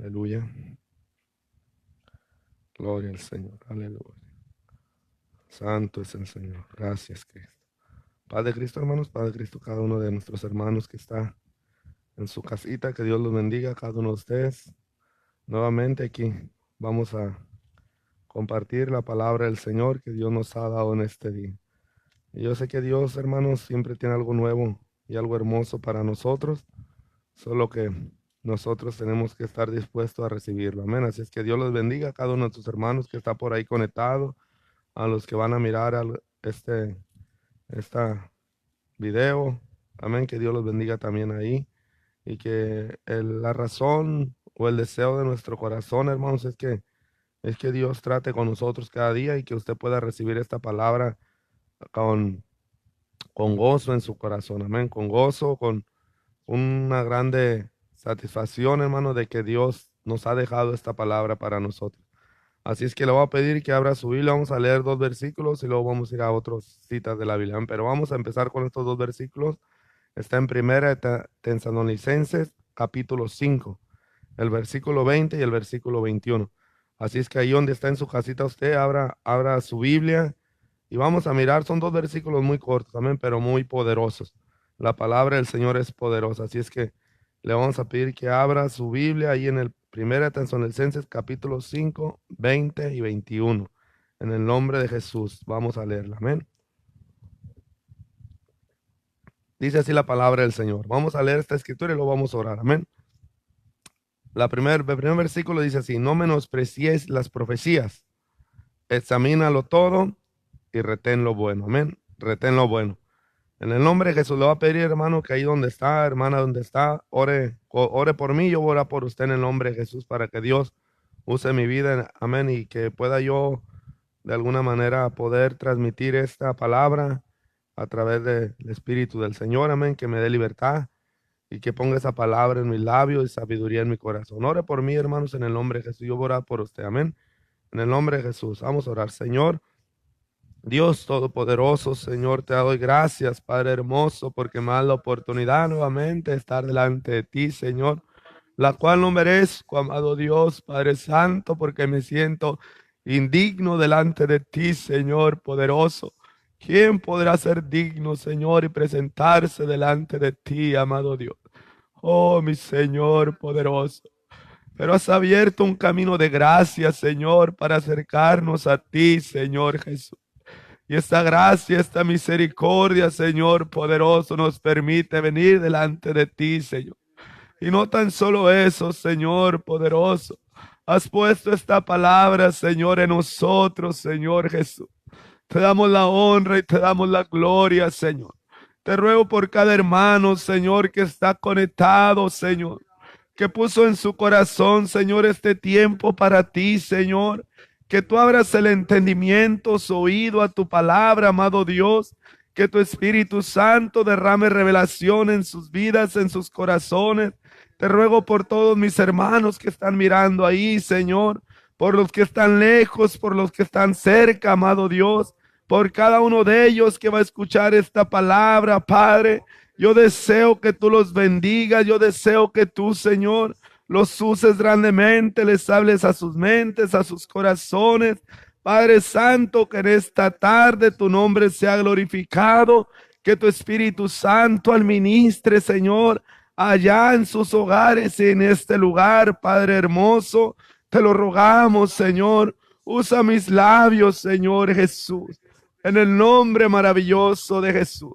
Aleluya. Gloria al Señor. Aleluya. Santo es el Señor. Gracias, Cristo. Padre Cristo, hermanos, Padre Cristo, cada uno de nuestros hermanos que está en su casita, que Dios los bendiga, cada uno de ustedes. Nuevamente aquí vamos a compartir la palabra del Señor que Dios nos ha dado en este día. Y yo sé que Dios, hermanos, siempre tiene algo nuevo y algo hermoso para nosotros, solo que nosotros tenemos que estar dispuestos a recibirlo. Amén. Así es que Dios los bendiga a cada uno de tus hermanos que está por ahí conectado, a los que van a mirar esta video. Amén. Que Dios los bendiga también ahí. Y que la razón o el deseo de nuestro corazón, hermanos, es que Dios trate con nosotros cada día y que usted pueda recibir esta palabra con gozo en su corazón. Amén. Con gozo, con una grande satisfacción, hermano, de que Dios nos ha dejado esta palabra para nosotros. Así es que le voy a pedir que abra su Biblia. Vamos a leer 2 versículos y luego vamos a ir a otras citas de la Biblia. Pero vamos a empezar con estos 2 versículos. Está en Primera de Tesalonicenses, capítulo 5, el versículo 20 y el versículo 21. Así es que ahí donde está en su casita usted, abra su Biblia y vamos a mirar. Son 2 versículos muy cortos también, pero muy poderosos. La palabra del Señor es poderosa. Así es que le vamos a pedir que abra su Biblia ahí en el Primera de Tesalonicenses, capítulo 5, 20 y 21. En el nombre de Jesús, vamos a leerla. Amén. Dice así la palabra del Señor. Vamos a leer esta escritura y luego vamos a orar. Amén. El primer versículo dice así: no menosprecies las profecías, examínalo todo y retén lo bueno. Amén. Retén lo bueno. En el nombre de Jesús le voy a pedir, hermano, que ahí donde está, hermana, donde está, ore por mí. Yo voy a orar por usted en el nombre de Jesús para que Dios use mi vida. Amén. Y que pueda yo de alguna manera poder transmitir esta palabra a través del Espíritu del Señor. Amén. Que me dé libertad y que ponga esa palabra en mis labios y sabiduría en mi corazón. Ore por mí, hermanos, en el nombre de Jesús. Yo voy a orar por usted. Amén. En el nombre de Jesús. Vamos a orar. Señor Dios Todopoderoso, Señor, te doy gracias, Padre hermoso, porque me das la oportunidad nuevamente de estar delante de ti, Señor, la cual no merezco, amado Dios, Padre Santo, porque me siento indigno delante de ti, Señor poderoso. ¿Quién podrá ser digno, Señor, y presentarse delante de ti, amado Dios? Oh, mi Señor poderoso. Pero has abierto un camino de gracia, Señor, para acercarnos a ti, Señor Jesús. Y esta gracia, esta misericordia, Señor poderoso, nos permite venir delante de ti, Señor. Y no tan solo eso, Señor poderoso. Has puesto esta palabra, Señor, en nosotros, Señor Jesús. Te damos la honra y te damos la gloria, Señor. Te ruego por cada hermano, Señor, que está conectado, Señor, que puso en su corazón, Señor, este tiempo para ti, Señor. Que tú abras el entendimiento, su oído a tu palabra, amado Dios. Que tu Espíritu Santo derrame revelación en sus vidas, en sus corazones. Te ruego por todos mis hermanos que están mirando ahí, Señor. Por los que están lejos, por los que están cerca, amado Dios. Por cada uno de ellos que va a escuchar esta palabra, Padre. Yo deseo que tú los bendigas. Yo deseo que tú, Señor, los uses grandemente, les hables a sus mentes, a sus corazones. Padre Santo, que en esta tarde tu nombre sea glorificado, que tu Espíritu Santo administre, Señor, allá en sus hogares y en este lugar, Padre hermoso. Te lo rogamos, Señor. Usa mis labios, Señor Jesús, en el nombre maravilloso de Jesús.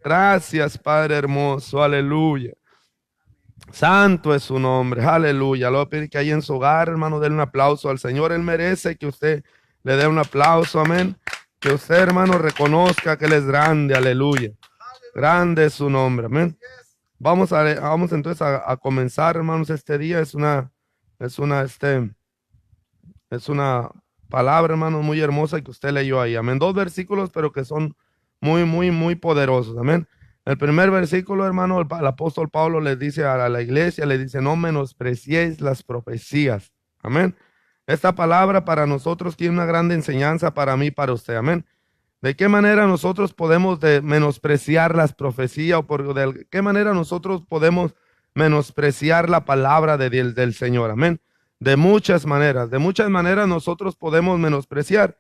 Gracias, Padre hermoso. Aleluya. Santo es su nombre, aleluya. Le voy a pedir que ahí en su hogar, hermano, denle un aplauso al Señor. Él merece que usted le dé un aplauso, amén. Que usted, hermano, reconozca que Él es grande, aleluya. Grande es su nombre, amén. Vamos entonces a comenzar, hermanos, este día. Es una palabra, hermano, muy hermosa que usted leyó ahí, amén. 2 versículos, pero que son muy, muy, muy poderosos, amén. El primer versículo, hermano, el apóstol Pablo les dice a la iglesia, le dice: no menospreciéis las profecías. Amén. Esta palabra para nosotros tiene una grande enseñanza para mí y para usted. Amén. ¿De qué manera nosotros podemos menospreciar las profecías? ¿O de qué manera nosotros podemos menospreciar la palabra del Señor. Amén. De muchas maneras nosotros podemos menospreciar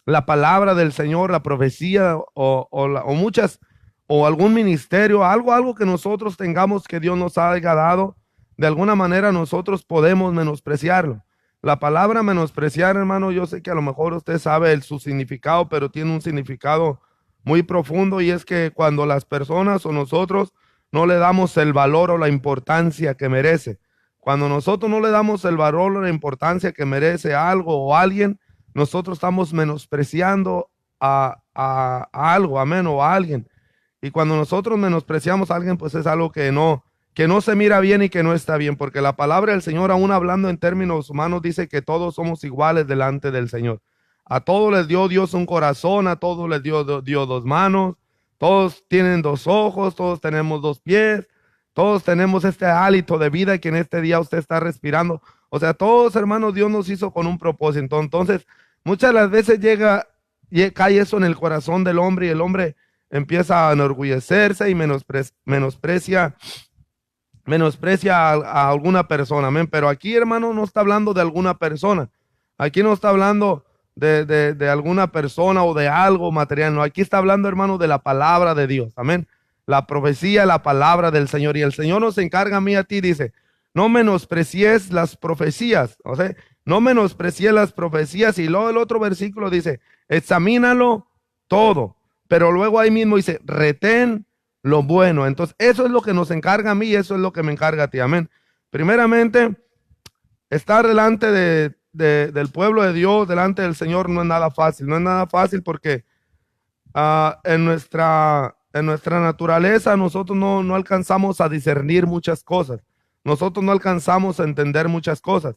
la palabra del Señor, la profecía o muchas, o algún ministerio, algo que nosotros tengamos que Dios nos haya dado. De alguna manera nosotros podemos menospreciarlo. La palabra menospreciar, hermano, yo sé que a lo mejor usted sabe su significado, pero tiene un significado muy profundo, y es que cuando las personas o nosotros no le damos el valor o la importancia que merece, cuando nosotros no le damos el valor o la importancia que merece algo o alguien, nosotros estamos menospreciando a algo, amén, o a alguien. Y cuando nosotros menospreciamos a alguien, pues es algo que no se mira bien y que no está bien, porque la palabra del Señor, aún hablando en términos humanos, dice que todos somos iguales delante del Señor. A todos les dio Dios un corazón, a todos les dio dos manos, todos tienen dos ojos, todos tenemos dos pies, todos tenemos este hálito de vida que en este día usted está respirando. O sea, todos, hermanos, Dios nos hizo con un propósito. Entonces, muchas de las veces cae eso en el corazón del hombre, y el hombre empieza a enorgullecerse y menosprecia a alguna persona, amén. Pero aquí, hermano, no está hablando de alguna persona. Aquí no está hablando de alguna persona o de algo material. No, aquí está hablando, hermano, de la palabra de Dios, amén. La profecía, la palabra del Señor. Y el Señor nos encarga a mí y a ti, dice, no menosprecies las profecías, o sea, no menosprecies las profecías. Y luego el otro versículo dice, examínalo todo. Pero luego ahí mismo dice, retén lo bueno. Entonces, eso es lo que nos encarga a mí y eso es lo que me encarga a ti. Amén. Primeramente, estar delante del pueblo de Dios, delante del Señor, no es nada fácil. No es nada fácil porque en nuestra naturaleza nosotros no alcanzamos a discernir muchas cosas. Nosotros no alcanzamos a entender muchas cosas.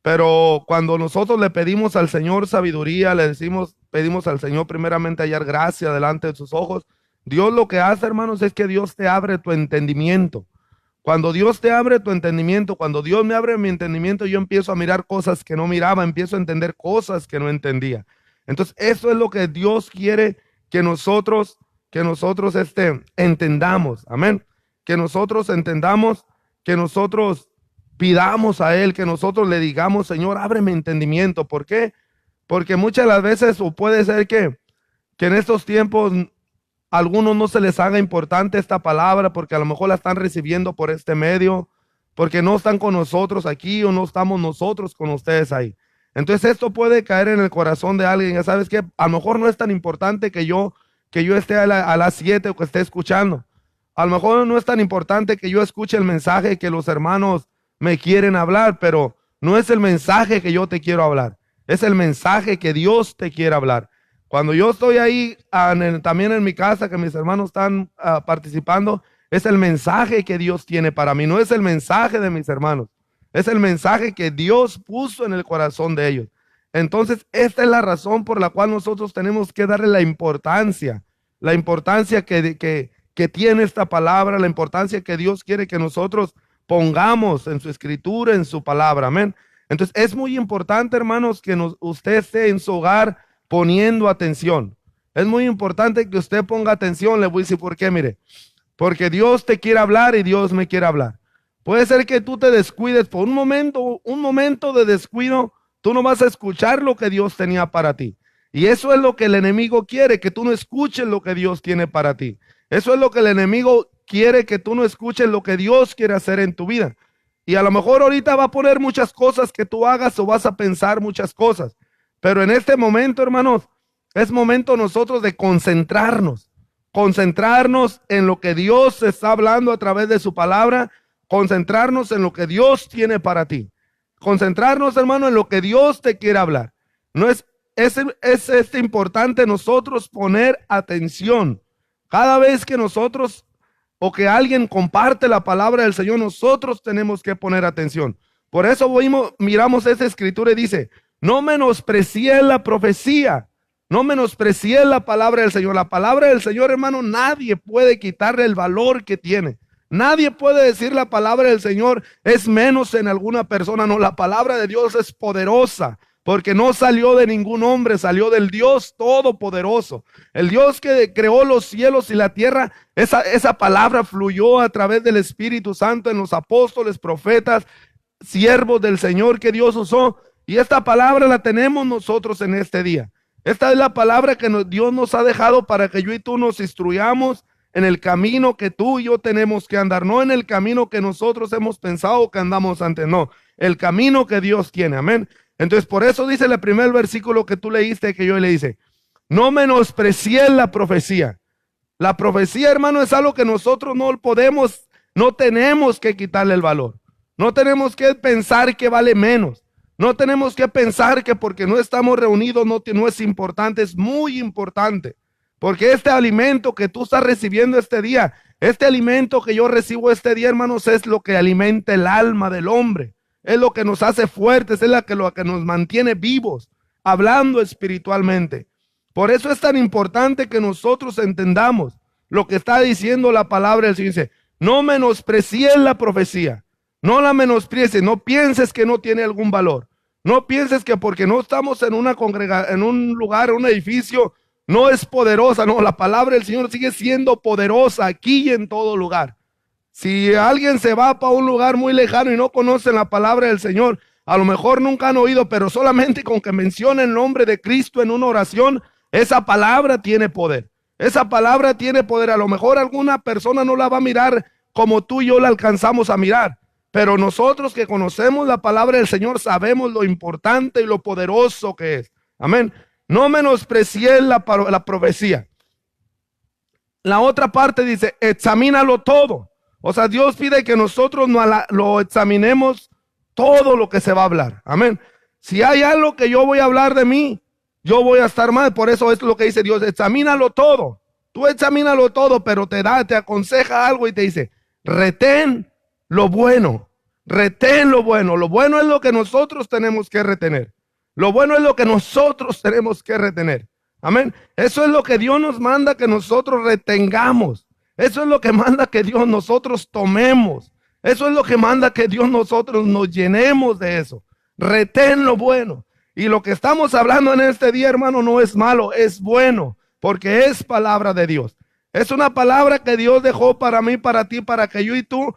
Pero cuando nosotros le pedimos al Señor sabiduría, pedimos al Señor primeramente hallar gracia delante de sus ojos, Dios lo que hace, hermanos, es que Dios te abre tu entendimiento. Cuando Dios te abre tu entendimiento, cuando Dios me abre mi entendimiento, yo empiezo a mirar cosas que no miraba, empiezo a entender cosas que no entendía. Entonces, eso es lo que Dios quiere que nosotros entendamos. Amén. Que nosotros entendamos, que nosotros pidamos a Él, que nosotros le digamos, Señor, ábreme entendimiento. ¿Por qué? Porque muchas de las veces, o puede ser que en estos tiempos a algunos no se les haga importante esta palabra, porque a lo mejor la están recibiendo por este medio, porque no están con nosotros aquí o no estamos nosotros con ustedes ahí. Entonces esto puede caer en el corazón de alguien. Ya sabes que a lo mejor no es tan importante que yo esté a las 7 o que esté escuchando. A lo mejor no es tan importante que yo escuche el mensaje que los hermanos me quieren hablar, pero no es el mensaje que yo te quiero hablar. Es el mensaje que Dios te quiere hablar. Cuando yo estoy ahí también en mi casa, que mis hermanos están participando, es el mensaje que Dios tiene para mí. No es el mensaje de mis hermanos. Es el mensaje que Dios puso en el corazón de ellos. Entonces, esta es la razón por la cual nosotros tenemos que darle la importancia que tiene esta palabra, la importancia que Dios quiere que nosotros pongamos en su escritura, en su palabra. Amén. Entonces, es muy importante, hermanos, que usted esté en su hogar poniendo atención. Es muy importante que usted ponga atención. Le voy a decir por qué, mire. Porque Dios te quiere hablar y Dios me quiere hablar. Puede ser que tú te descuides por un momento de descuido, tú no vas a escuchar lo que Dios tenía para ti. Y eso es lo que el enemigo quiere, que tú no escuches lo que Dios tiene para ti. Eso es lo que el enemigo quiere, que tú no escuches lo que Dios quiere hacer en tu vida. Y a lo mejor ahorita va a poner muchas cosas que tú hagas o vas a pensar muchas cosas. Pero en este momento, hermanos, es momento nosotros de concentrarnos en lo que Dios está hablando a través de su palabra, concentrarnos en lo que Dios tiene para ti, concentrarnos, hermano, en lo que Dios te quiere hablar. No es importante nosotros poner atención. Cada vez que nosotros o que alguien comparte la palabra del Señor, nosotros tenemos que poner atención. Por eso miramos esa escritura y dice, no menosprecies la profecía, no menosprecies la palabra del Señor. La palabra del Señor, hermano, nadie puede quitarle el valor que tiene. Nadie puede decir la palabra del Señor es menos en alguna persona. No, la palabra de Dios es poderosa porque no salió de ningún hombre, salió del Dios Todopoderoso. El Dios que creó los cielos y la tierra, esa palabra fluyó a través del Espíritu Santo en los apóstoles, profetas, siervos del Señor que Dios usó. Y esta palabra la tenemos nosotros en este día. Esta es la palabra que Dios nos ha dejado para que yo y tú nos instruyamos en el camino que tú y yo tenemos que andar, no en el camino que nosotros hemos pensado que andamos antes, no, el camino que Dios tiene, amén. Entonces por eso dice el primer versículo que tú leíste, que yo le dice, no menosprecies la profecía. La profecía, hermano, es algo que nosotros no podemos, no tenemos que quitarle el valor, no tenemos que pensar que vale menos. No tenemos que pensar que porque no estamos reunidos no es importante, es muy importante. Porque este alimento que tú estás recibiendo este día, este alimento que yo recibo este día, hermanos, es lo que alimenta el alma del hombre. Es lo que nos hace fuertes, es lo que nos mantiene vivos, hablando espiritualmente. Por eso es tan importante que nosotros entendamos lo que está diciendo la palabra del Señor. Dice, no menosprecies la profecía. No la menosprecies, no pienses que no tiene algún valor. No pienses que porque no estamos en una congregación, en un lugar, un edificio, no es poderosa. No, la palabra del Señor sigue siendo poderosa aquí y en todo lugar. Si alguien se va para un lugar muy lejano y no conocen la palabra del Señor, a lo mejor nunca han oído, pero solamente con que mencionen el nombre de Cristo en una oración, esa palabra tiene poder. Esa palabra tiene poder. A lo mejor alguna persona no la va a mirar como tú y yo la alcanzamos a mirar. Pero nosotros que conocemos la palabra del Señor sabemos lo importante y lo poderoso que es. Amén. No menosprecies la profecía. La otra parte dice, examínalo todo. O sea, Dios pide que nosotros lo examinemos todo lo que se va a hablar. Amén. Si hay algo que yo voy a hablar de mí, yo voy a estar mal. Por eso es lo que dice Dios, examínalo todo. Tú examínalo todo, pero te aconseja algo y te dice, retén lo bueno, retén lo bueno. Lo bueno es lo que nosotros tenemos que retener. Lo bueno es lo que nosotros tenemos que retener. Amén. Eso es lo que Dios nos manda que nosotros retengamos. Eso es lo que manda que Dios nosotros tomemos. Eso es lo que manda que Dios nosotros nos llenemos de eso. Retén lo bueno. Y lo que estamos hablando en este día, hermano, no es malo, es bueno, porque es palabra de Dios. Es una palabra que Dios dejó para mí, para ti, para que yo y tú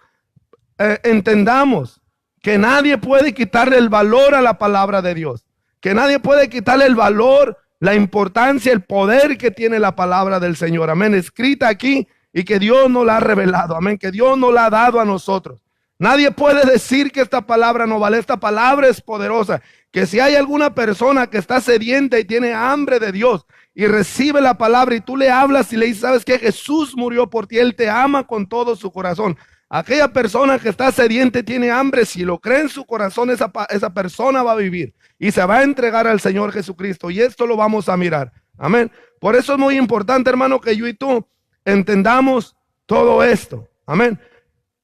entendamos que nadie puede quitarle el valor a la palabra de Dios, que nadie puede quitarle el valor, la importancia, el poder que tiene la palabra del Señor, amén, escrita aquí y que Dios nos la ha revelado, amén, que Dios nos la ha dado a nosotros. Nadie puede decir que esta palabra no vale, esta palabra es poderosa, que si hay alguna persona que está sedienta y tiene hambre de Dios y recibe la palabra y tú le hablas y le dices, ¿sabes qué? Jesús murió por ti, Él te ama con todo su corazón. Aquella persona que está sediente tiene hambre, si lo cree en su corazón, esa persona va a vivir y se va a entregar al Señor Jesucristo. Y esto lo vamos a mirar. Amén. Por eso es muy importante, hermano, que yo y tú entendamos todo esto. Amén.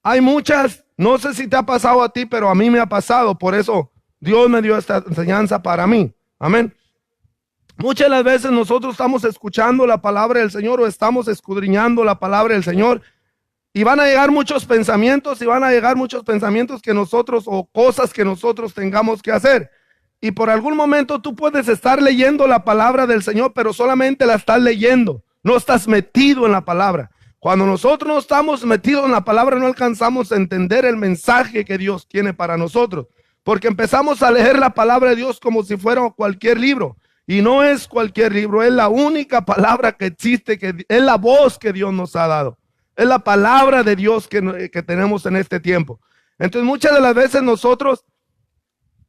Hay muchas, no sé si te ha pasado a ti, pero a mí me ha pasado. Por eso Dios me dio esta enseñanza para mí. Amén. Muchas de las veces nosotros estamos escuchando la palabra del Señor o estamos escudriñando la palabra del Señor. Y van a llegar muchos pensamientos que nosotros o cosas que nosotros tengamos que hacer. Y por algún momento tú puedes estar leyendo la palabra del Señor, pero solamente la estás leyendo. No estás metido en la palabra. Cuando nosotros no estamos metidos en la palabra, no alcanzamos a entender el mensaje que Dios tiene para nosotros. Porque empezamos a leer la palabra de Dios como si fuera cualquier libro. Y no es cualquier libro, es la única palabra que existe, que es la voz que Dios nos ha dado. Es la palabra de Dios que tenemos en este tiempo. Entonces muchas de las veces nosotros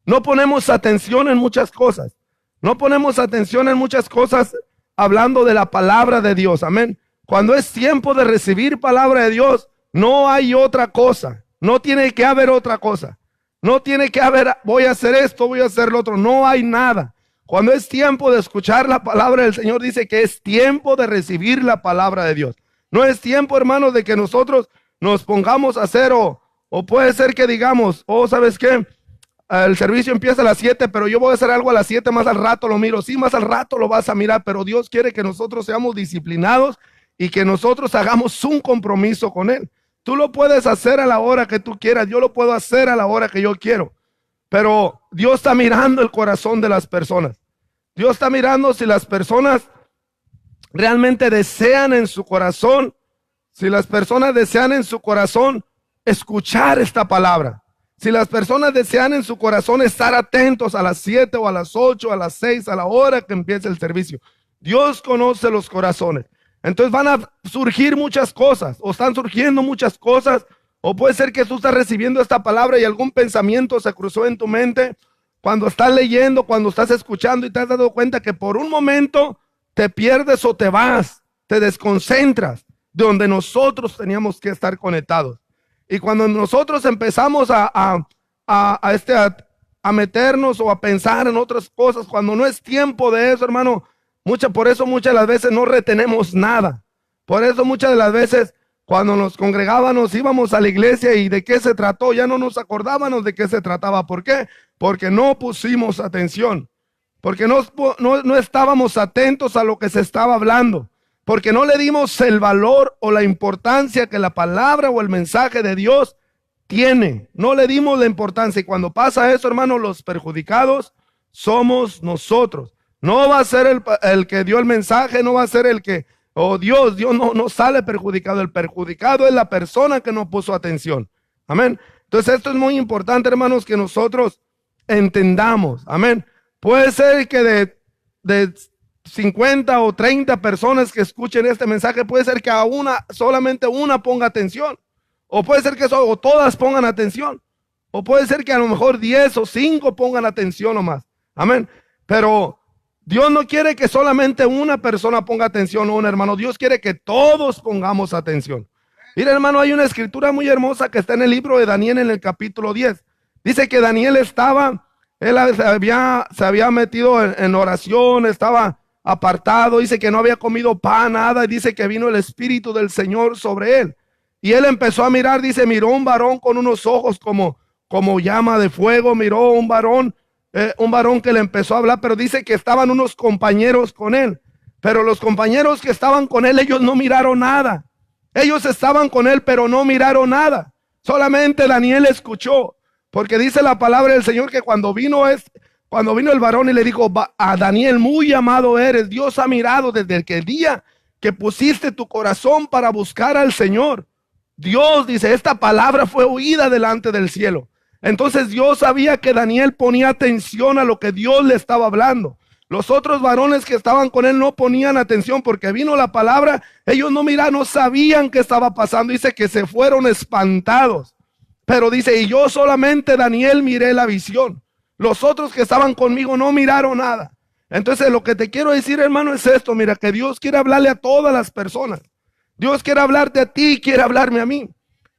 no ponemos atención en muchas cosas. No ponemos atención en muchas cosas hablando de la palabra de Dios. Amén. Cuando es tiempo de recibir palabra de Dios, no hay otra cosa. No tiene que haber otra cosa. No tiene que haber, voy a hacer esto, voy a hacer lo otro. No hay nada. Cuando es tiempo de escuchar la palabra del Señor, dice que es tiempo de recibir la palabra de Dios. No es tiempo, hermanos, de que nosotros nos pongamos a hacer o puede ser que digamos, ¿sabes qué? El servicio empieza a las 7, pero yo voy a hacer algo a las 7, más al rato lo miro. Sí, más al rato lo vas a mirar, pero Dios quiere que nosotros seamos disciplinados y que nosotros hagamos un compromiso con Él. Tú lo puedes hacer a la hora que tú quieras, yo lo puedo hacer a la hora que yo quiero, pero Dios está mirando el corazón de las personas. Dios está mirando si las personas realmente desean en su corazón, si las personas desean en su corazón escuchar esta palabra. Si las personas desean en su corazón estar atentos a las 7 o a las 8, a las 6, a la hora que empiece el servicio. Dios conoce los corazones. Entonces van a surgir muchas cosas, o están surgiendo muchas cosas, o puede ser que tú estás recibiendo esta palabra y algún pensamiento se cruzó en tu mente cuando estás leyendo, cuando estás escuchando y te has dado cuenta que por un momento te pierdes o te vas, te desconcentras de donde nosotros teníamos que estar conectados. Y cuando nosotros empezamos a meternos o a pensar en otras cosas, cuando no es tiempo de eso, hermano, por eso muchas de las veces no retenemos nada. Por eso muchas de las veces cuando nos congregábamos, íbamos a la iglesia y de qué se trató, ya no nos acordábamos de qué se trataba. ¿Por qué? Porque no pusimos atención, porque no estábamos atentos a lo que se estaba hablando. Porque no le dimos el valor o la importancia que la palabra o el mensaje de Dios tiene. No le dimos la importancia. Y cuando pasa eso, hermano, los perjudicados somos nosotros. No va a ser el que dio el mensaje, no va a ser el que, Dios no sale perjudicado. El perjudicado es la persona que no puso atención. Amén. Entonces esto es muy importante, hermanos, que nosotros entendamos. Amén. Puede ser que de 50 o 30 personas que escuchen este mensaje, puede ser que solamente una ponga atención, o puede ser que todas pongan atención, o puede ser que a lo mejor 10 o 5 pongan atención o más. Amén. Pero Dios no quiere que solamente una persona ponga atención o un hermano. Dios quiere que todos pongamos atención. Mira, hermano, hay una escritura muy hermosa que está en el libro de Daniel en el capítulo 10. Dice que Daniel se había metido en oración, estaba apartado, dice que no había comido pan, nada, y dice que vino el Espíritu del Señor sobre él. Y él empezó a mirar, dice, miró un varón con unos ojos como llama de fuego, miró un varón que le empezó a hablar, pero dice que estaban unos compañeros con él. Pero los compañeros que estaban con él, ellos no miraron nada. Ellos estaban con él, pero no miraron nada. Solamente Daniel escuchó, porque dice la palabra del Señor que cuando vino el varón y le dijo a Daniel, muy amado eres, Dios ha mirado desde el día que pusiste tu corazón para buscar al Señor. Dios dice, esta palabra fue oída delante del cielo. Entonces Dios sabía que Daniel ponía atención a lo que Dios le estaba hablando. Los otros varones que estaban con él no ponían atención porque vino la palabra, ellos no sabían qué estaba pasando. Dice que se fueron espantados. Pero dice, y yo solamente, Daniel, miré la visión. Los otros que estaban conmigo no miraron nada. Entonces lo que te quiero decir, hermano, es esto. Mira, que Dios quiere hablarle a todas las personas. Dios quiere hablarte a ti, quiere hablarme a mí.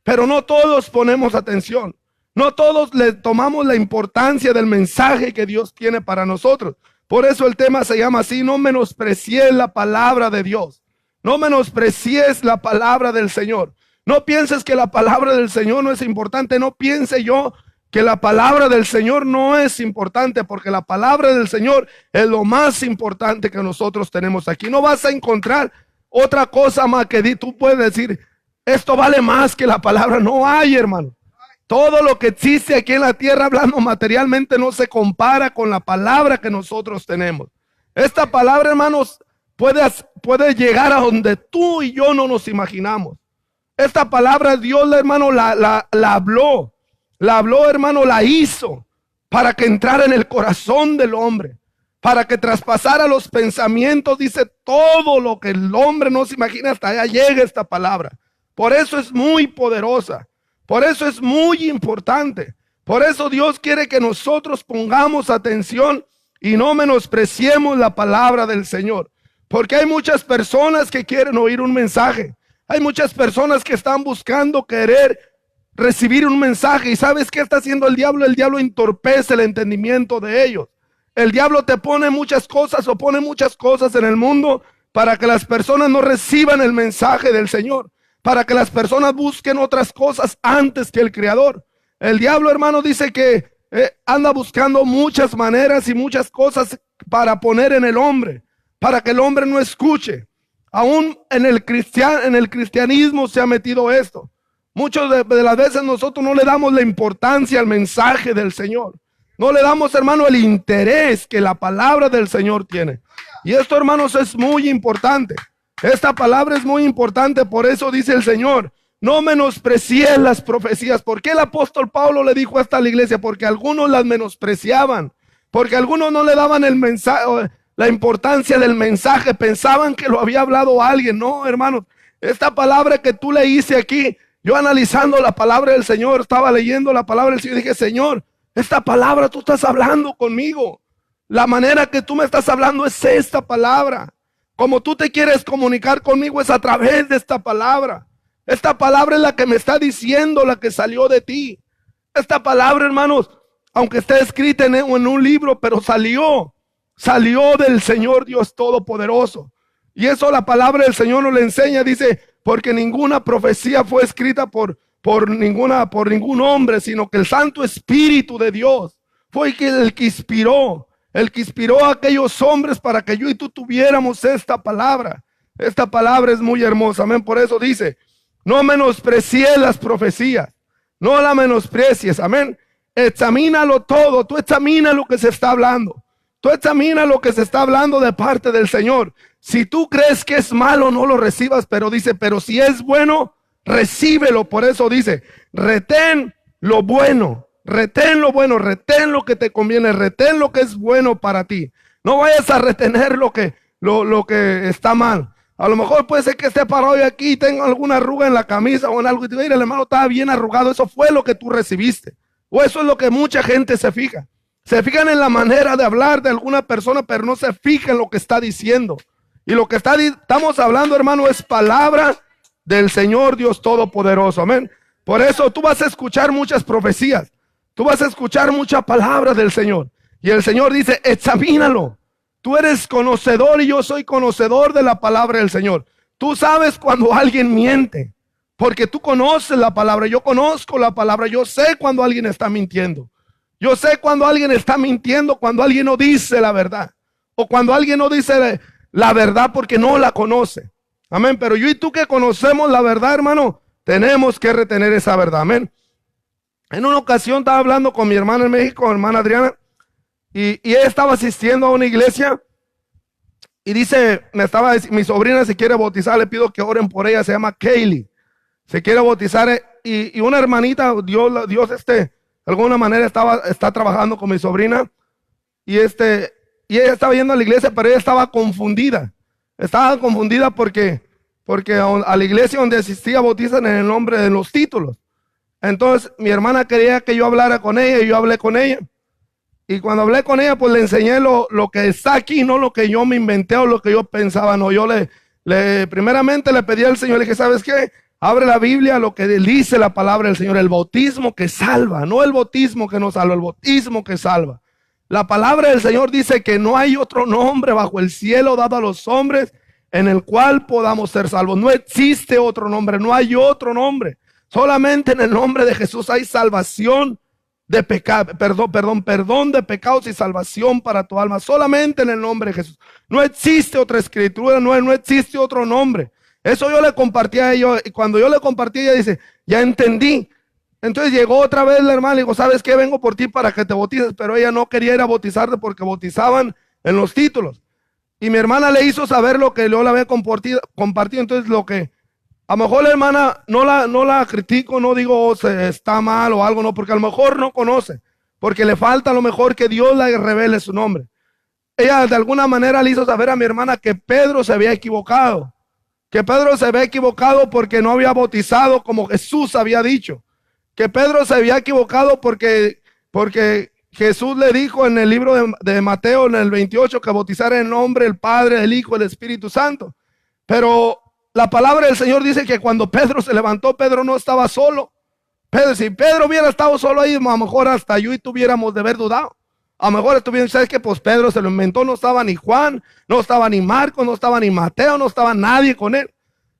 Pero no todos ponemos atención. No todos le tomamos la importancia del mensaje que Dios tiene para nosotros. Por eso el tema se llama así: no menosprecies la palabra de Dios. No menosprecies la palabra del Señor. No pienses que la palabra del Señor no es importante. No piense yo que la palabra del Señor no es importante, porque la palabra del Señor es lo más importante que nosotros tenemos aquí. No vas a encontrar otra cosa más que tú puedes decir, esto vale más que la palabra. No hay, hermano. Todo lo que existe aquí en la tierra, hablando materialmente, no se compara con la palabra que nosotros tenemos. Esta palabra, hermanos, puede llegar a donde tú y yo no nos imaginamos. Esta palabra Dios, hermano, la habló. La habló, hermano, la hizo para que entrara en el corazón del hombre, para que traspasara los pensamientos. Dice, todo lo que el hombre no se imagina, hasta allá llega esta palabra. Por eso es muy poderosa. Por eso es muy importante. Por eso Dios quiere que nosotros pongamos atención y no menospreciemos la palabra del Señor. Porque hay muchas personas que quieren oír un mensaje. Hay muchas personas que están buscando querer recibir un mensaje. ¿Y sabes qué está haciendo el diablo? El diablo entorpece el entendimiento de ellos. El diablo te pone muchas cosas o pone muchas cosas en el mundo para que las personas no reciban el mensaje del Señor. Para que las personas busquen otras cosas antes que el Creador. El diablo, hermano, dice que anda buscando muchas maneras y muchas cosas para poner en el hombre, para que el hombre no escuche. Aún en el cristianismo se ha metido esto. Muchas de las veces nosotros no le damos la importancia al mensaje del Señor. No le damos, hermano, el interés que la palabra del Señor tiene. Y esto, hermanos, es muy importante. Esta palabra es muy importante, por eso dice el Señor, no menosprecies las profecías. ¿Por qué el apóstol Pablo le dijo esto a la iglesia? Porque algunos las menospreciaban, porque algunos no le daban el mensaje, la importancia del mensaje, pensaban que lo había hablado alguien. No, hermanos, esta palabra que tú leíste aquí, yo analizando la palabra del Señor, estaba leyendo la palabra del Señor y dije, Señor, esta palabra tú estás hablando conmigo. La manera que tú me estás hablando es esta palabra. Como tú te quieres comunicar conmigo es a través de esta palabra. Esta palabra es la que me está diciendo, la que salió de ti. Esta palabra, hermanos, aunque esté escrita en un libro, pero salió del Señor Dios Todopoderoso. Y eso la palabra del Señor nos le enseña, dice, porque ninguna profecía fue escrita por ningún hombre, sino que el Santo Espíritu de Dios fue el que inspiró a aquellos hombres para que yo y tú tuviéramos esta palabra. Esta palabra es muy hermosa, amén. Por eso dice, no menosprecies las profecías, no la menosprecies, amén. Examínalo todo, tú examina lo que se está hablando. Tú examina lo que se está hablando de parte del Señor. Si tú crees que es malo, no lo recibas, pero dice, pero si es bueno, recíbelo. Por eso dice, retén lo bueno, retén lo que te conviene, retén lo que es bueno para ti. No vayas a retener lo que está mal. A lo mejor puede ser que esté parado hoy aquí y tenga alguna arruga en la camisa o en algo y te diga, el hermano estaba bien arrugado, eso fue lo que tú recibiste. O eso es lo que mucha gente se fija. Se fijan en la manera de hablar de alguna persona, pero no se fijan en lo que está diciendo. Y lo que estamos hablando, hermano, es palabra del Señor Dios Todopoderoso. Amén. Por eso tú vas a escuchar muchas profecías. Tú vas a escuchar mucha palabra del Señor. Y el Señor dice, examínalo. Tú eres conocedor y yo soy conocedor de la palabra del Señor. Tú sabes cuando alguien miente, porque tú conoces la palabra. Yo conozco la palabra. Yo sé cuando alguien está mintiendo. Yo sé cuando alguien está mintiendo, cuando alguien no dice la verdad. O cuando alguien no dice la verdad porque no la conoce. Amén. Pero yo y tú que conocemos la verdad, hermano, tenemos que retener esa verdad. Amén. En una ocasión estaba hablando con mi hermana en México, hermana Adriana, y ella estaba asistiendo a una iglesia y dice, mi sobrina se quiere bautizar, le pido que oren por ella, se llama Kaylee. Se quiere bautizar y una hermanita, Dios de alguna manera está trabajando con mi sobrina y ella estaba yendo a la iglesia, pero ella estaba confundida. Estaba confundida porque a la iglesia donde asistía bautizan en el nombre de los títulos. Entonces mi hermana quería que yo hablara con ella y yo hablé con ella. Y cuando hablé con ella, pues le enseñé lo que está aquí, no lo que yo me inventé o lo que yo pensaba. No, yo primeramente le pedí al Señor, le dije, ¿sabes qué? Abre la Biblia, lo que dice la palabra del Señor, el bautismo que salva, no el bautismo que no salva, el bautismo que salva. La palabra del Señor dice que no hay otro nombre bajo el cielo dado a los hombres en el cual podamos ser salvos. No existe otro nombre, no hay otro nombre. Solamente en el nombre de Jesús hay salvación de pecado, perdón de pecados y salvación para tu alma. Solamente en el nombre de Jesús. No existe otra escritura, no existe otro nombre. Eso yo le compartí a ella y cuando yo le compartí ella dice, ya entendí. Entonces llegó otra vez la hermana y dijo, ¿sabes qué? Vengo por ti para que te bautices, pero ella no quería ir a bautizarte porque bautizaban en los títulos. Y mi hermana le hizo saber lo que yo le había compartido. Entonces lo que, a lo mejor la hermana no la critico, no digo está mal o algo, no, porque a lo mejor no conoce, porque le falta a lo mejor que Dios le revele su nombre. Ella de alguna manera le hizo saber a mi hermana que Pedro se había equivocado. Que Pedro se había equivocado porque no había bautizado como Jesús había dicho. Que Pedro se había equivocado porque Jesús le dijo en el libro de Mateo, en el 28, que bautizara en el nombre del Padre, del Hijo y del Espíritu Santo. Pero la palabra del Señor dice que cuando Pedro se levantó, Pedro no estaba solo. Si Pedro hubiera estado solo ahí, a lo mejor hasta yo y tuviéramos de haber dudado. A lo mejor estuvieron, ¿sabes qué? Pues Pedro se lo inventó, no estaba ni Juan, no estaba ni Marcos, no estaba ni Mateo, no estaba nadie con él.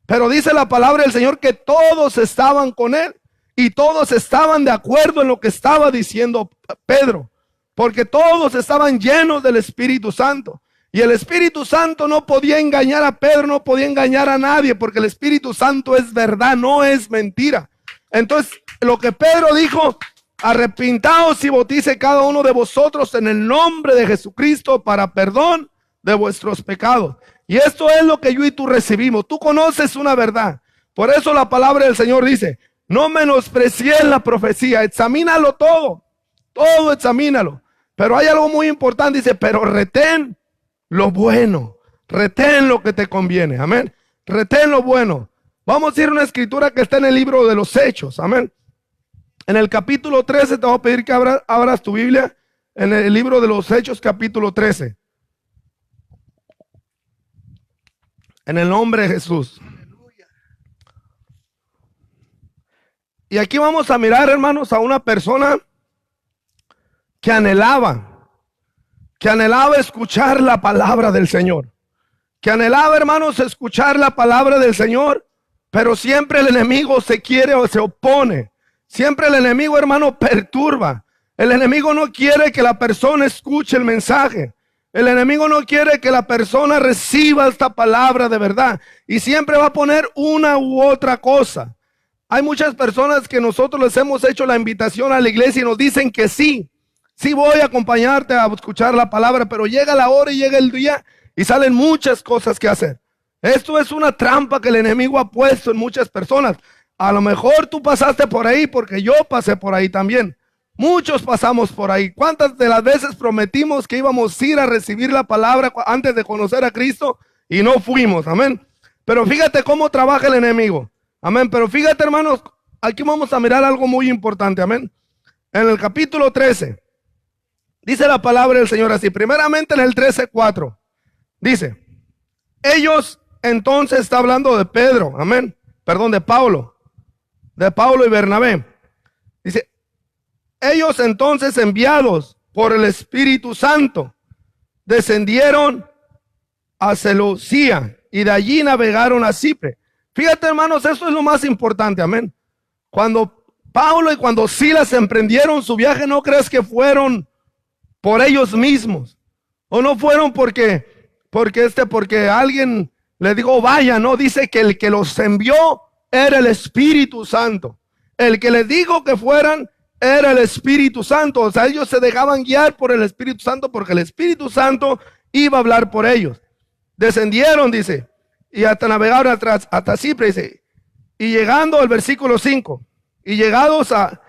Pero dice la palabra del Señor que todos estaban con él. Y todos estaban de acuerdo en lo que estaba diciendo Pedro, porque todos estaban llenos del Espíritu Santo. Y el Espíritu Santo no podía engañar a Pedro, no podía engañar a nadie, porque el Espíritu Santo es verdad, no es mentira. Entonces, lo que Pedro dijo, arrepintaos y bautice cada uno de vosotros en el nombre de Jesucristo para perdón de vuestros pecados. Y esto es lo que yo y tú recibimos. Tú conoces una verdad. Por eso la palabra del Señor dice, no menosprecies la profecía, examínalo todo examínalo. Pero hay algo muy importante, dice, pero retén lo bueno, retén lo que te conviene, amén. Retén lo bueno. Vamos a ir a una escritura que está en el libro de los Hechos, amén. En el capítulo 13 te voy a pedir que abras tu Biblia, en el libro de los Hechos, capítulo 13. En el nombre de Jesús. Y aquí vamos a mirar, hermanos, a una persona que anhelaba escuchar la palabra del Señor. Que anhelaba, hermanos, escuchar la palabra del Señor, pero siempre el enemigo se quiere o se opone. Siempre el enemigo, hermano, perturba. El enemigo no quiere que la persona escuche el mensaje. El enemigo no quiere que la persona reciba esta palabra de verdad. Y siempre va a poner una u otra cosa. Hay muchas personas que nosotros les hemos hecho la invitación a la iglesia y nos dicen que sí. Sí voy a acompañarte a escuchar la palabra, pero llega la hora y llega el día y salen muchas cosas que hacer. Esto es una trampa que el enemigo ha puesto en muchas personas. A lo mejor tú pasaste por ahí porque yo pasé por ahí también. Muchos pasamos por ahí. ¿Cuántas de las veces prometimos que íbamos a ir a recibir la palabra antes de conocer a Cristo y no fuimos? Amén. Pero fíjate cómo trabaja el enemigo. Amén. Pero fíjate, hermanos, aquí vamos a mirar algo muy importante. Amén. En el capítulo 13, dice la palabra del Señor así. Primeramente en el 13:4. Dice, ellos entonces, está hablando de Pedro. Amén. Perdón, de Pablo y Bernabé. Dice, ellos entonces enviados por el Espíritu Santo descendieron a Seleucia y de allí navegaron a Chipre. Fíjate, hermanos, eso es lo más importante, amén. Cuando Pablo y cuando Silas emprendieron su viaje, no crees que fueron por ellos mismos, o no fueron porque alguien les dijo vaya, no, dice que el que los envió era el Espíritu Santo. El que les dijo que fueran era el Espíritu Santo. O sea, ellos se dejaban guiar por el Espíritu Santo porque el Espíritu Santo iba a hablar por ellos. Descendieron, dice, y hasta navegaron hasta Chipre, dice. Y llegando al versículo 5, y llegados a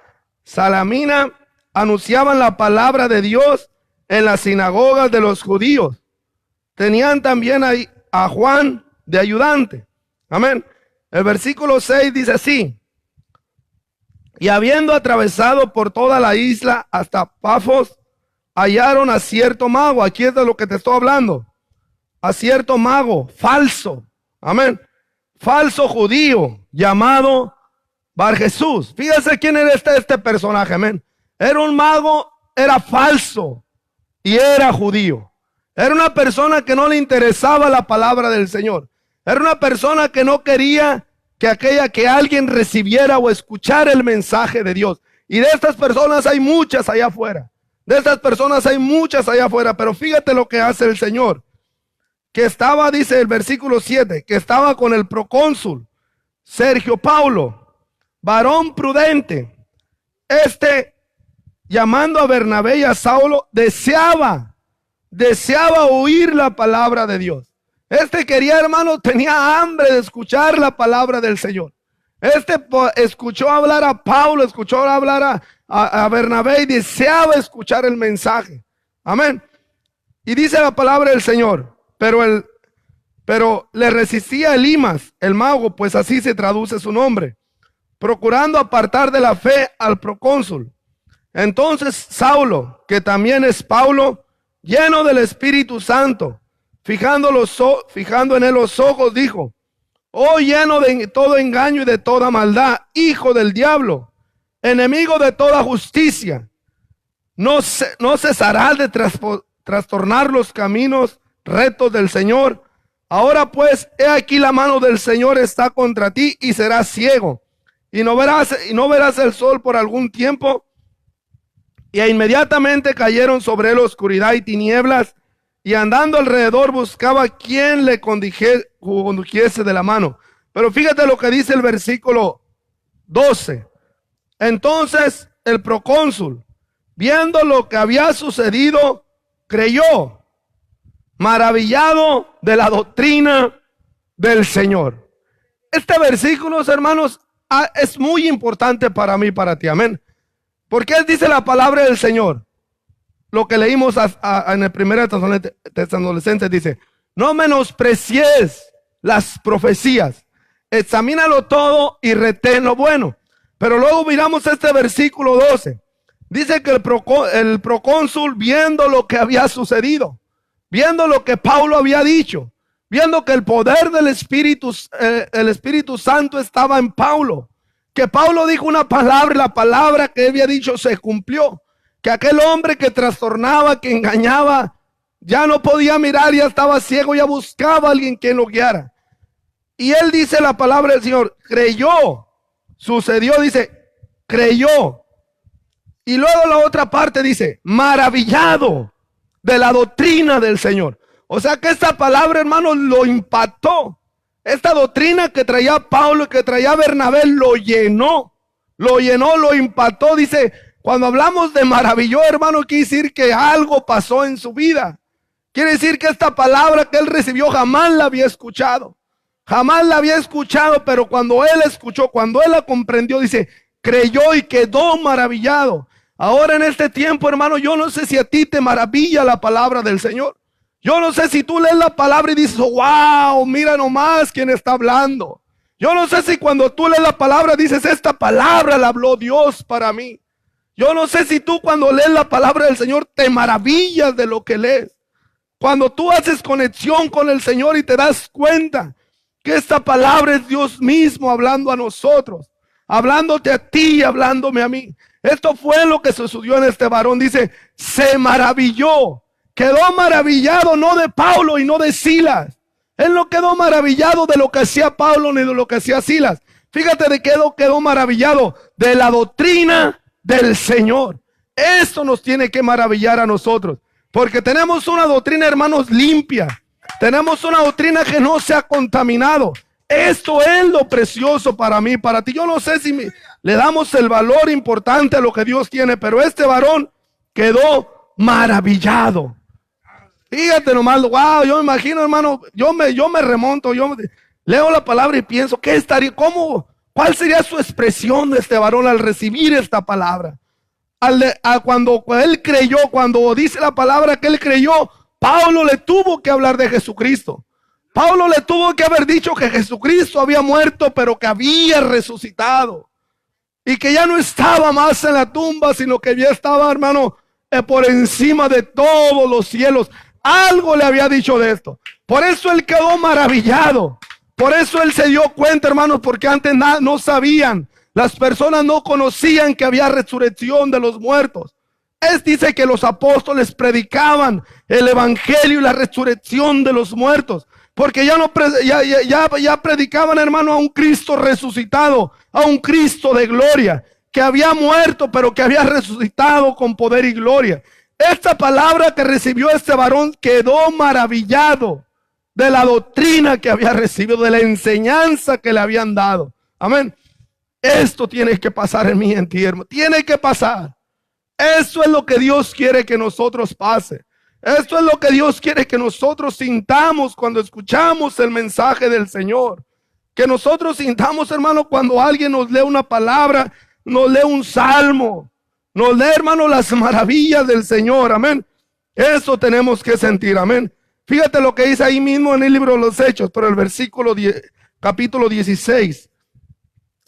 Salamina, anunciaban la palabra de Dios en las sinagogas de los judíos. Tenían también ahí a Juan de ayudante. Amén. El versículo 6 dice así. Y habiendo atravesado por toda la isla hasta Pafos, hallaron a cierto mago. Aquí es de lo que te estoy hablando. A cierto mago falso. Amén. Falso judío llamado Bar Jesús. Fíjese quién era este personaje. Amén. Era un mago, era falso y era judío. Era una persona que no le interesaba la palabra del Señor. Era una persona que no quería que alguien recibiera o escuchara el mensaje de Dios. Y de estas personas hay muchas allá afuera. De estas personas hay muchas allá afuera. Pero fíjate lo que hace el Señor. Que estaba, dice el versículo 7, que estaba con el procónsul Sergio Paulo, varón prudente. Llamando a Bernabé y a Saulo, deseaba oír la palabra de Dios. Quería, hermano, tenía hambre de escuchar la palabra del Señor. Escuchó hablar a Pablo, escuchó hablar a Bernabé y deseaba escuchar el mensaje. Amén. Y dice la palabra del Señor, pero le resistía Elimas, el mago, pues así se traduce su nombre, procurando apartar de la fe al procónsul. Entonces Saulo, que también es Pablo, lleno del Espíritu Santo, fijando en él los ojos, dijo: oh, lleno de todo engaño y de toda maldad, hijo del diablo, enemigo de toda justicia, no cesarás de trastornar los caminos rectos del Señor. Ahora pues, he aquí la mano del Señor está contra ti y serás ciego, y no verás el sol por algún tiempo. Y inmediatamente cayeron sobre él oscuridad y tinieblas, y andando alrededor buscaba quien le condujese de la mano. Pero fíjate lo que dice el versículo 12. Entonces el procónsul, viendo lo que había sucedido, creyó, maravillado de la doctrina del Señor. Este versículo, hermanos, es muy importante para mí y para ti, amén. Porque él dice la palabra del Señor. Lo que leímos en el 1 Tesalonicenses dice: no menosprecies las profecías, examínalo todo y retén lo bueno. Pero luego miramos este versículo 12. Dice que el procónsul, viendo lo que había sucedido, viendo lo que Pablo había dicho, viendo que el poder del Espíritu Santo estaba en Pablo, que Pablo dijo una palabra y la palabra que había dicho se cumplió, que aquel hombre que trastornaba, que engañaba, ya no podía mirar, ya estaba ciego, ya buscaba a alguien que lo guiara. Y él dice la palabra del Señor, creyó, sucedió, dice, creyó. Y luego la otra parte dice, maravillado de la doctrina del Señor. O sea que esta palabra, hermano, lo impactó. Esta doctrina que traía Pablo y que traía Bernabé lo llenó, lo impactó. Dice, cuando hablamos de maravilló, hermano, quiere decir que algo pasó en su vida. Quiere decir que esta palabra que él recibió jamás la había escuchado. Jamás la había escuchado, pero cuando él escuchó, cuando él la comprendió, dice, creyó y quedó maravillado. Ahora en este tiempo, hermano, yo no sé si a ti te maravilla la palabra del Señor. Yo no sé si tú lees la palabra y dices, wow, mira nomás quién está hablando. Yo no sé si cuando tú lees la palabra dices, esta palabra la habló Dios para mí. Yo no sé si tú cuando lees la palabra del Señor te maravillas de lo que lees. Cuando tú haces conexión con el Señor y te das cuenta que esta palabra es Dios mismo hablando a nosotros, hablándote a ti y hablándome a mí. Esto fue lo que sucedió en este varón. Dice, se maravilló. Quedó maravillado no de Pablo y no de Silas. Él no quedó maravillado de lo que hacía Pablo ni de lo que hacía Silas. Fíjate de qué quedó maravillado de la doctrina del Señor. Esto nos tiene que maravillar a nosotros. Porque tenemos una doctrina, hermanos, limpia. Tenemos una doctrina que no se ha contaminado. Esto es lo precioso para mí, para ti. Yo no sé si le damos el valor importante a lo que Dios tiene, pero este varón quedó maravillado. Fíjate nomás, wow, yo me imagino, hermano, yo me remonto, yo leo la palabra y pienso, ¿qué estaría, cuál sería su expresión de este varón al recibir esta palabra? Cuando él creyó, cuando dice la palabra que él creyó, Pablo le tuvo que hablar de Jesucristo. Pablo le tuvo que haber dicho que Jesucristo había muerto, pero que había resucitado. Y que ya no estaba más en la tumba, sino que ya estaba, hermano, por encima de todos los cielos. Algo le había dicho de esto. Por eso él quedó maravillado. Por eso él se dio cuenta, hermanos, porque antes no sabían. Las personas no conocían que había resurrección de los muertos. Dice que los apóstoles predicaban el evangelio y la resurrección de los muertos. Porque ya predicaban, hermano, a un Cristo resucitado, a un Cristo de gloria, que había muerto, pero que había resucitado con poder y gloria. Esta palabra que recibió este varón quedó maravillado de la doctrina que había recibido, de la enseñanza que le habían dado. Amén. Esto tiene que pasar en mí, en ti, hermano. Tiene que pasar. Eso es lo que Dios quiere que nosotros pase. Esto es lo que Dios quiere que nosotros sintamos cuando escuchamos el mensaje del Señor. Que nosotros sintamos, hermano, cuando alguien nos lee una palabra, nos lee un salmo, nos lee, hermano, las maravillas del Señor. Amén. Eso tenemos que sentir. Amén. Fíjate lo que dice ahí mismo en el libro de los Hechos, por el versículo capítulo 16.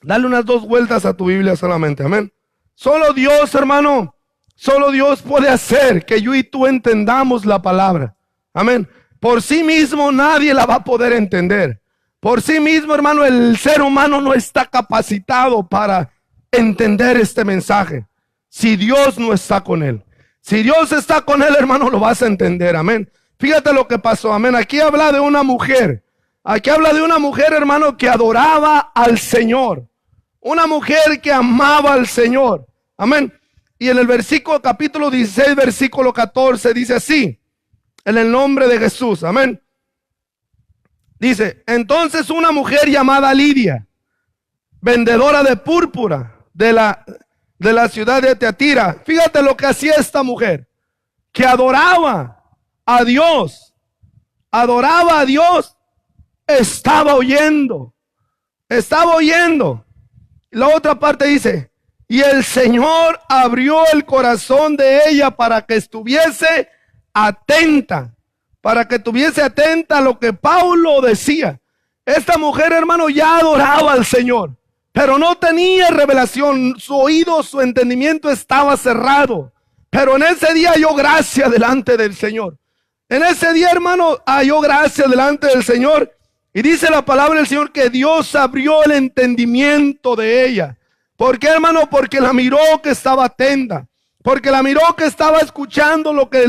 Dale unas 2 vueltas a tu Biblia solamente. Amén. Solo Dios, hermano, solo Dios puede hacer que yo y tú entendamos la palabra. Amén. Por sí mismo nadie la va a poder entender. Por sí mismo, hermano, el ser humano no está capacitado para entender este mensaje. Si Dios no está con él. Si Dios está con él, hermano, lo vas a entender. Amén. Fíjate lo que pasó. Amén. Aquí habla de una mujer. Aquí habla de una mujer, hermano, que adoraba al Señor. Una mujer que amaba al Señor. Amén. Y en el versículo, capítulo 16, versículo 14, dice así, en el nombre de Jesús. Amén. Dice, entonces una mujer llamada Lidia, vendedora de púrpura, de la ciudad de Teatira. Fíjate lo que hacía esta mujer, que adoraba a Dios, estaba oyendo. La otra parte dice, y el Señor abrió el corazón de ella para que estuviese atenta, a lo que Pablo decía. Esta mujer, hermano, ya adoraba al Señor, pero no tenía revelación. Su oído, su entendimiento estaba cerrado. Pero en ese día halló gracia delante del Señor. En ese día, hermano, halló gracia delante del Señor. Y dice la palabra del Señor que Dios abrió el entendimiento de ella. ¿Por qué, hermano? Porque la miró que estaba atenta. Porque la miró que estaba escuchando lo que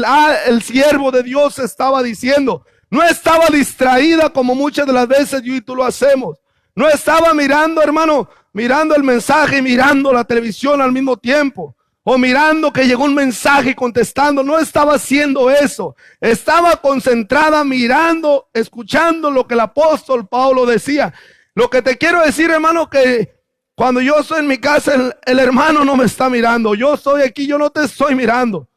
el siervo de Dios estaba diciendo. No estaba distraída como muchas de las veces yo y tú lo hacemos. No estaba mirando, hermano, mirando el mensaje y mirando la televisión al mismo tiempo. O mirando que llegó un mensaje y contestando. No estaba haciendo eso. Estaba concentrada mirando, escuchando lo que el apóstol Pablo decía. Lo que te quiero decir, hermano, que cuando yo estoy en mi casa, el hermano no me está mirando. Yo estoy aquí, yo no te estoy mirando.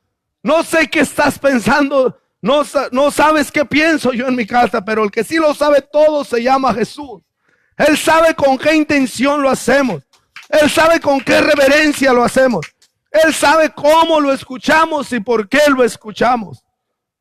No sé qué estás pensando. No sabes qué pienso yo en mi casa, pero el que sí lo sabe todo se llama Jesús. Él sabe con qué intención lo hacemos. Él sabe con qué reverencia lo hacemos. Él sabe cómo lo escuchamos y por qué lo escuchamos.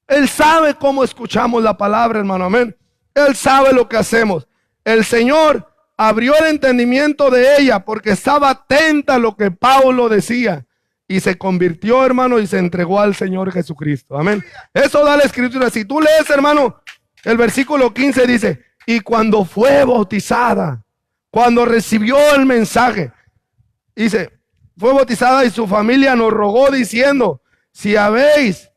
Él sabe cómo escuchamos la palabra, hermano, amén. Él sabe lo que hacemos. El Señor abrió el entendimiento de ella porque estaba atenta a lo que Pablo decía. Y se convirtió, hermano, y se entregó al Señor Jesucristo. Amén. Eso da la escritura. Si tú lees, hermano, el versículo 15 dice, y cuando fue bautizada, cuando recibió el mensaje, dice, fue bautizada y su familia nos rogó diciendo, si habéis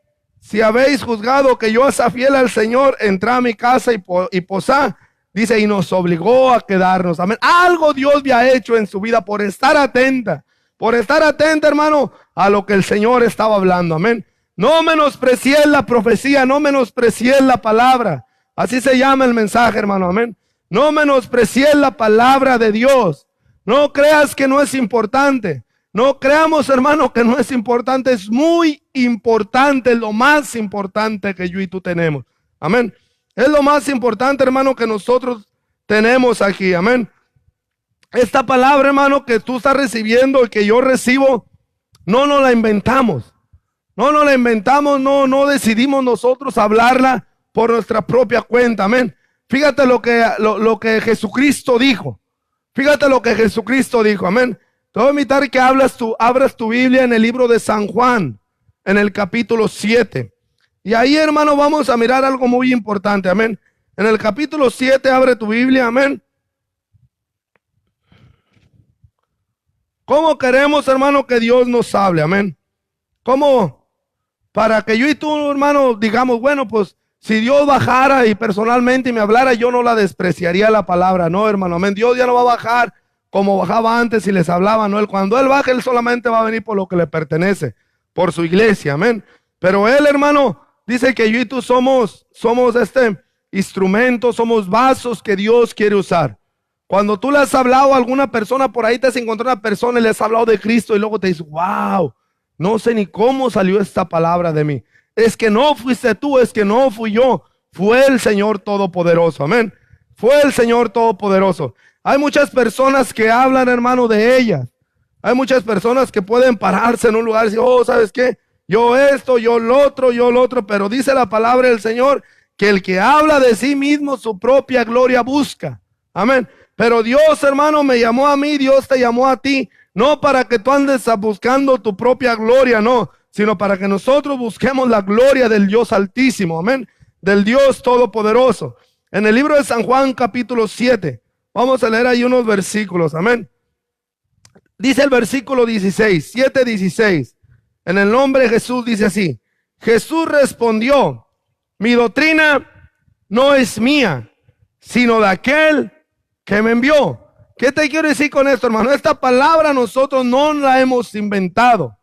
juzgado que yo sea fiel al Señor, entrá a mi casa y posá. Dice, y nos obligó a quedarnos. Amén. Algo Dios había hecho en su vida por estar atenta. Por estar atenta, hermano, a lo que el Señor estaba hablando. Amén. No menosprecies la profecía, no menosprecies la palabra. Así se llama el mensaje, hermano. Amén. No menosprecies la palabra de Dios. No creas que no es importante. No creamos, hermano, que no es importante. Es muy importante, lo más importante que yo y tú tenemos. Amén. Es lo más importante, hermano, que nosotros tenemos aquí. Amén. Esta palabra, hermano, que tú estás recibiendo y que yo recibo, no nos la inventamos. No decidimos nosotros hablarla por nuestra propia cuenta. Amén. Fíjate lo que Jesucristo dijo. Amén. Te voy a invitar que abras tu Biblia en el libro de San Juan, en el capítulo 7. Y ahí, hermano, vamos a mirar algo muy importante. Amén. En el capítulo 7, abre tu Biblia. Amén. ¿Cómo queremos, hermano, que Dios nos hable? Amén. ¿Cómo? Para que yo y tú, hermano, digamos, bueno, pues si Dios bajara y personalmente me hablara, yo no la despreciaría la palabra. No, hermano, amén. Dios ya no va a bajar como bajaba antes y les hablaba. No, cuando Él baje, Él solamente va a venir por lo que le pertenece, por su iglesia. Amén. Pero Él, hermano, dice que yo y tú somos instrumentos, somos vasos que Dios quiere usar. Cuando tú le has hablado a alguna persona, por ahí te has encontrado una persona y le has hablado de Cristo y luego te dices, wow, no sé ni cómo salió esta palabra de mí. Es que no fuiste tú, es que no fui yo, fue el Señor Todopoderoso. Amén. Fue el Señor Todopoderoso. Hay muchas personas que hablan, hermano, de ellas. Hay muchas personas que pueden pararse en un lugar y decir, oh, ¿sabes qué? Yo esto, yo lo otro, pero dice la palabra del Señor que el que habla de sí mismo su propia gloria busca. Amén. Pero Dios, hermano, me llamó a mí, Dios te llamó a ti, no para que tú andes buscando tu propia gloria, no, sino para que nosotros busquemos la gloria del Dios Altísimo, amén, del Dios Todopoderoso. En el libro de San Juan, capítulo 7, vamos a leer ahí unos versículos, amén. Dice el versículo 16, 7:16, en el nombre de Jesús dice así, Jesús respondió, mi doctrina no es mía, sino de aquel que me envió. ¿Qué te quiero decir con esto, hermano? Esta palabra nosotros no la hemos inventado.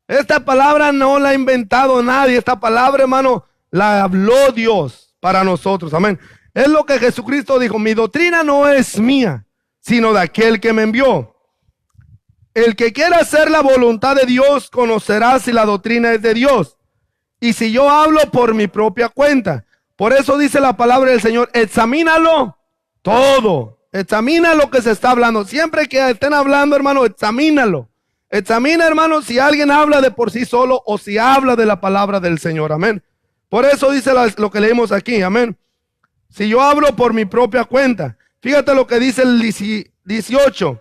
Esta palabra no la ha inventado nadie. Esta palabra, hermano, la habló Dios para nosotros. Amén. Es lo que Jesucristo dijo. Mi doctrina no es mía, sino de aquel que me envió. El que quiera hacer la voluntad de Dios conocerá si la doctrina es de Dios. Y si yo hablo por mi propia cuenta. Por eso dice la palabra del Señor, examínalo todo. Examina lo que se está hablando. Siempre que estén hablando, hermano, examínalo. Examina, hermano, si alguien habla de por sí solo o si habla de la palabra del Señor. Amén. Por eso dice lo que leemos aquí. Amén. Si yo hablo por mi propia cuenta. Fíjate lo que dice el 18.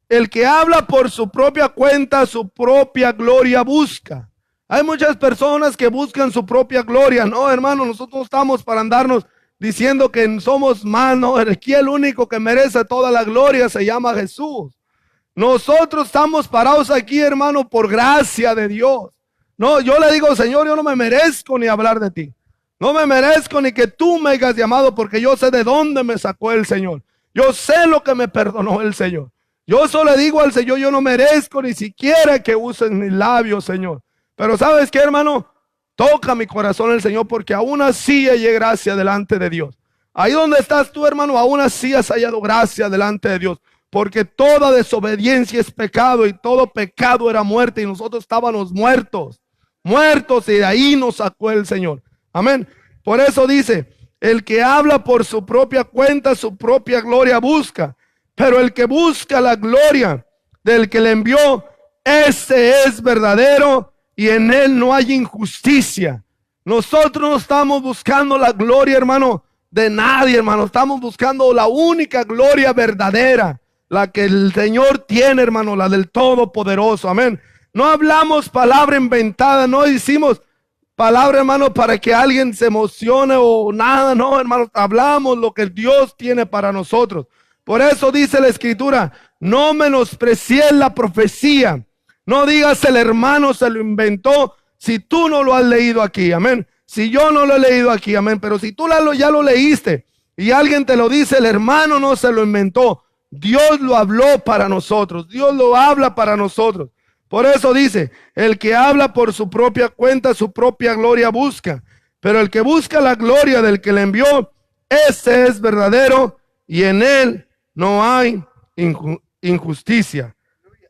El que habla por su propia cuenta, su propia gloria busca. Hay muchas personas que buscan su propia gloria. No, hermano, nosotros estamos para andarnos diciendo que somos más. No, aquí el único que merece toda la gloria se llama Jesús. Nosotros estamos parados aquí, hermano, por gracia de Dios. No, yo le digo, Señor, yo no me merezco ni hablar de ti. No me merezco ni que tú me hayas llamado, porque yo sé de dónde me sacó el Señor. Yo sé lo que me perdonó el Señor. Yo solo le digo al Señor, yo no merezco ni siquiera que usen mis labios, Señor. Pero ¿sabes qué, hermano? Toca mi corazón el Señor, porque aún así hallé gracia delante de Dios. Ahí donde estás tú, hermano, aún así has hallado gracia delante de Dios. Porque toda desobediencia es pecado y todo pecado era muerte y nosotros estábamos muertos. Muertos, y de ahí nos sacó el Señor. Amén. Por eso dice, el que habla por su propia cuenta, su propia gloria busca. Pero el que busca la gloria del que le envió, ese es verdadero y en él no hay injusticia. Nosotros no estamos buscando la gloria, hermano, de nadie, hermano. Estamos buscando la única gloria verdadera, la que el Señor tiene, hermano, la del Todopoderoso. Amén. No hablamos palabra inventada, no decimos palabra, hermano, para que alguien se emocione o nada. No, hermano, hablamos lo que Dios tiene para nosotros. Por eso dice la Escritura, no menosprecies la profecía. No digas el hermano se lo inventó si tú no lo has leído aquí. Amén. Si yo no lo he leído aquí. Amén. Pero si tú ya lo leíste y alguien te lo dice, el hermano no se lo inventó. Dios lo habló para nosotros. Dios lo habla para nosotros. Por eso dice, el que habla por su propia cuenta, su propia gloria busca. Pero el que busca la gloria del que le envió, ese es verdadero y en él no hay injusticia.